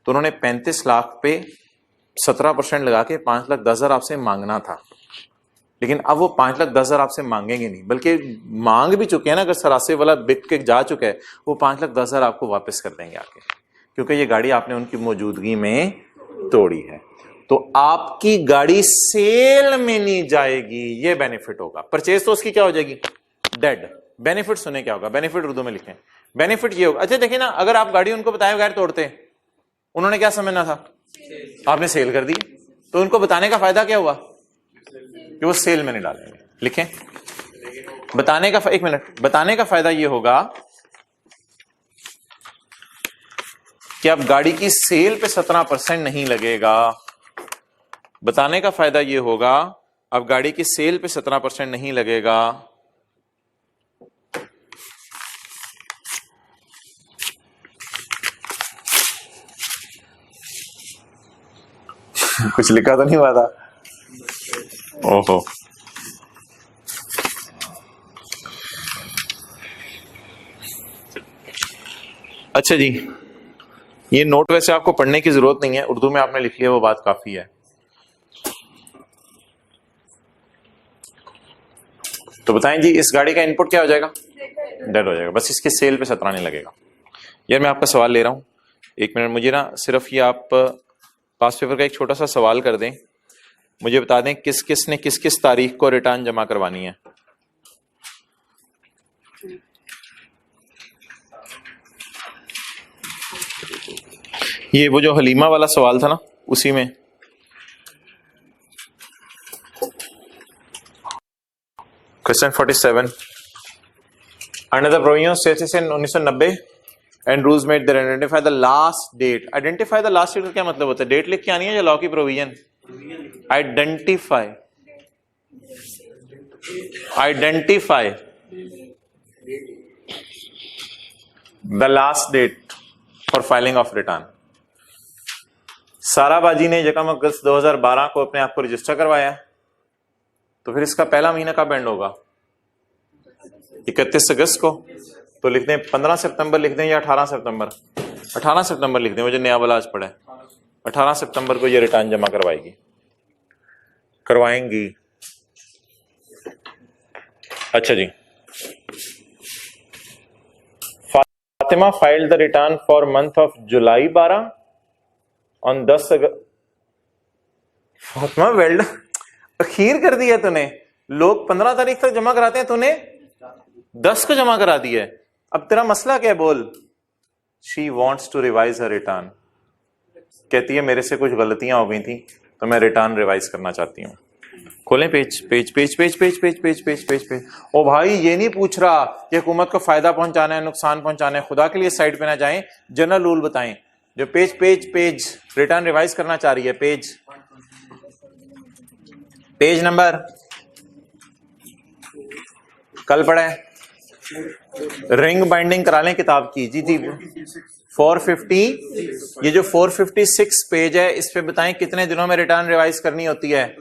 तो उन्होंने 35 लाख पे 17% लगा के 5,10,000 आपसे मांगना था, लेकिन अब वो 5,10,000 आपसे मांगेंगे नहीं, बल्कि मांग भी चुके हैं ना, अगर सरासे वाला बिक के जा चुका है, वो 5,10,000 आपको वापस कर देंगे आके, क्योंकि ये गाड़ी आपने उनकी मौजूदगी में तोड़ी है। तो आपकी गाड़ी सेल में नहीं जाएगी, ये बेनिफिट होगा। परचेज तो उसकी क्या हो जाएगी, डेड। बेनिफिट सुने क्या होगा, बेनिफिट उर्दू में लिखें, बेनिफिट ये होगा। अच्छा देखिए ना, अगर आप गाड़ी उनको बताए बगैर तोड़ते, उन्होंने क्या समझना था, आपने सेल कर दी, तो उनको बताने का फायदा क्या हुआ कि वो सेल में नहीं डालेंगे। लिखें, बताने का, एक मिनट, बताने का फायदा ये होगा कि अब गाड़ी की सेल पे 17% नहीं लगेगा। बताने का फायदा ये होगा अब गाड़ी की सेल पे 17% नहीं लगेगा, कुछ लिखा तो नहीं हुआ था? ओहो, अच्छा जी, ये नोट वैसे आपको पढ़ने की जरूरत नहीं है, उर्दू में आपने लिख लिया वो बात काफी है। तो बताएं जी, इस गाड़ी का इनपुट क्या हो जाएगा? डेड हो जाएगा, बस इसके सेल पे 17 नहीं लगेगा। यार मैं आपका सवाल ले रहा हूँ, एक मिनट, मुझे ना सिर्फ ये आप पास पेपर का एक छोटा सा सवाल कर दें, मुझे बता दें किस किस ने किस किस तारीख को रिटर्न जमा करवानी है। ये वो जो हलीमा वाला सवाल था ना, उसी में question 47, under the provision status in 1990 and rules made there identify the last date. Identify the last date का क्या मतलब होता है? डेट लिख के आनी है या लॉ की provision? Identify, identify the last date for filing of return. साराबाजी ने यकम अगस्त 2012 को अपने आप को रजिस्टर करवाया, तो फिर इसका पहला महीना कब एंड होगा? 31 अगस्त को। तो लिख दें 15 सितंबर लिख दें या 18 सितंबर? 18 सितंबर लिख दें, मुझे नया वाला आज पड़ा है। 18 सितंबर को ये रिटर्न जमा करवाएंगी। अच्छा जी, Fatima filed the return for month of July 12 on 10 August. Fatima वेल्ड, अखीर कर दिया तूने। लोग 15 तारीख तक जमा कराते हैं, तूने 10 को जमा करा दिया है। अब तेरा मसला क्या है बोल? She wants to revise her return, कहती है मेरे से कुछ गलतियां हो गई थी तो मैं रिटर्न रिवाइज करना चाहती हूँ। खोलें page page page page page page page page page page. ओ भाई, ये नहीं पूछ रहा कि हुकूमत को फायदा पहुंचाना है नुकसान पहुंचाना है, खुदा के लिए साइड पे ना जाएं, जनरल रूल बताएं। जो page page page return revise करना चाह रही है, पेज नंबर कल पढ़ा है, रिंग बाइंडिंग करा लें किताब की। जी जी 450, ये जो 456 पेज है इस पे बताएं कितने दिनों में रिटर्न रिवाइज करनी होती है?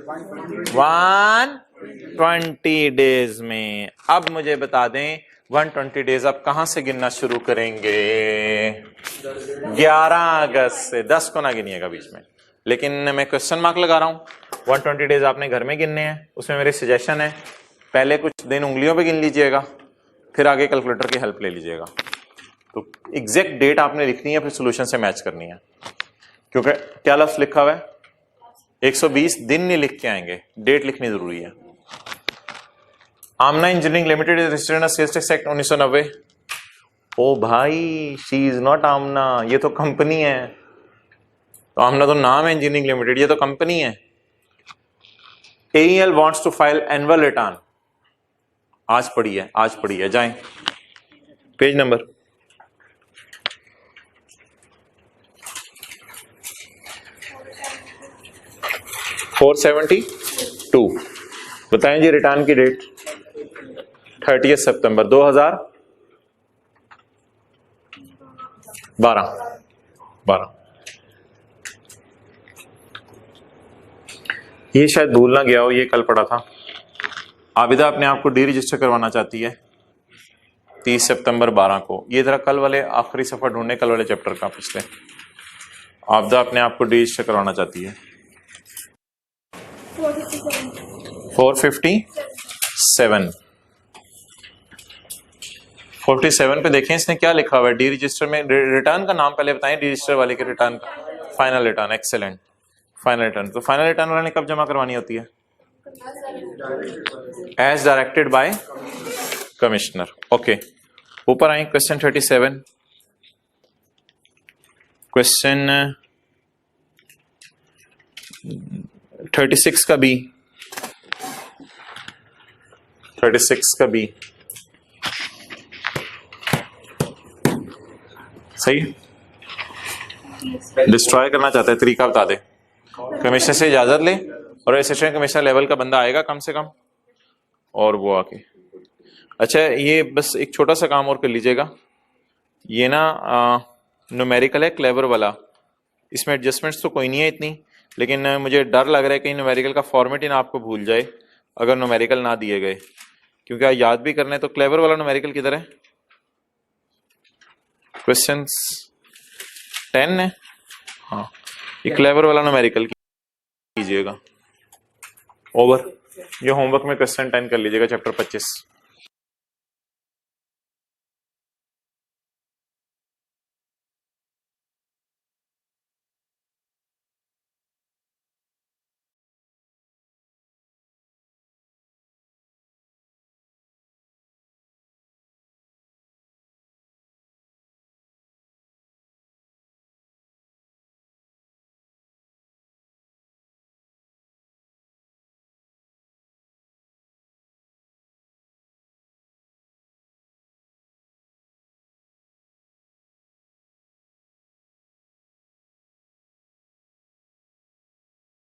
120 डेज में। अब मुझे बता दें 120 डेज अब कहां से गिनना शुरू करेंगे? 11 अगस्त से। 10 को ना गिनिएगा बीच में, लेकिन मैं क्वेश्चन मार्क लगा रहा हूं। 120 डेज आपने घर में गिनने हैं। उसमें मेरी सजेशन है पहले कुछ दिन उंगलियों पे गिन लीजिएगा, फिर आगे कैलकुलेटर की हेल्प ले लीजिएगा। तो एग्जैक्ट डेट आपने लिखनी है, फिर सॉल्यूशन से मैच करनी है, क्योंकि क्या लफ्ज लिखा हुआ है? 120 दिन नहीं लिख के आएंगे, डेट लिखनी जरूरी है। Amna engineering limited is registered under sales tax act 1990। ओ भाई, शी इज नॉट आमना, ये तो कंपनी है। तो आमना तो नाम है इंजीनियरिंग लिमिटेड, ये तो कंपनी है। AEL wants to file annual return। आज पढ़ी है, जाएं पेज नंबर 472। बताएं जी रिटर्न की डेट 30 सितंबर 2012। ये शायद भूल ना गया हो, ये कल पढ़ा था। आबिदा अपने आप को डी रजिस्टर करवाना चाहती है 30 सितंबर 12 को। ये जरा कल वाले आखिरी सफा ढूंढने, कल वाले चैप्टर का पिछले। आबिदा अपने आप को डी रजिस्टर करवाना चाहती है 47 पे देखें इसने क्या लिखा हुआ है डी रजिस्टर में। रिटर्न का नाम पहले बताएं, डी रजिस्टर वाले के रिटर्न का। Final return, excellent, final return. तो फाइनल रिटर्न वाले ने कब जमा करवानी होती है? As directed by commissioner. Okay, ऊपर आए क्वेश्चन 37। क्वेश्चन 36 का बी, 36 का बी सही। डिस्ट्रॉय करना चाहते हैं, तरीका बता दे। कमिश्नर से इजाजत ले और असिस्टेंट कमिश्नर लेवल का बंदा आएगा कम से कम, और वो आके अच्छा ये बस एक छोटा सा काम और कर लीजिएगा। ये ना न्यूमेरिकल है, क्लेवर वाला, इसमें एडजस्टमेंट्स तो कोई नहीं है इतनी, लेकिन मुझे डर लग रहा है कहीं न्यूमेरिकल का फॉर्मेट ही ना आपको भूल जाए अगर न्यूमेरिकल ना दिए गए, क्योंकि आप याद भी करने तो क्लेवर वाला न्यूमेरिकल किधर है? क्वेश्चंस 10 है, हाँ ये क्लेवर वाला न्यूमेरिकल कीजिएगा। ओवर, ये होमवर्क में क्वेश्चन 10 कर लीजिएगा चैप्टर 25।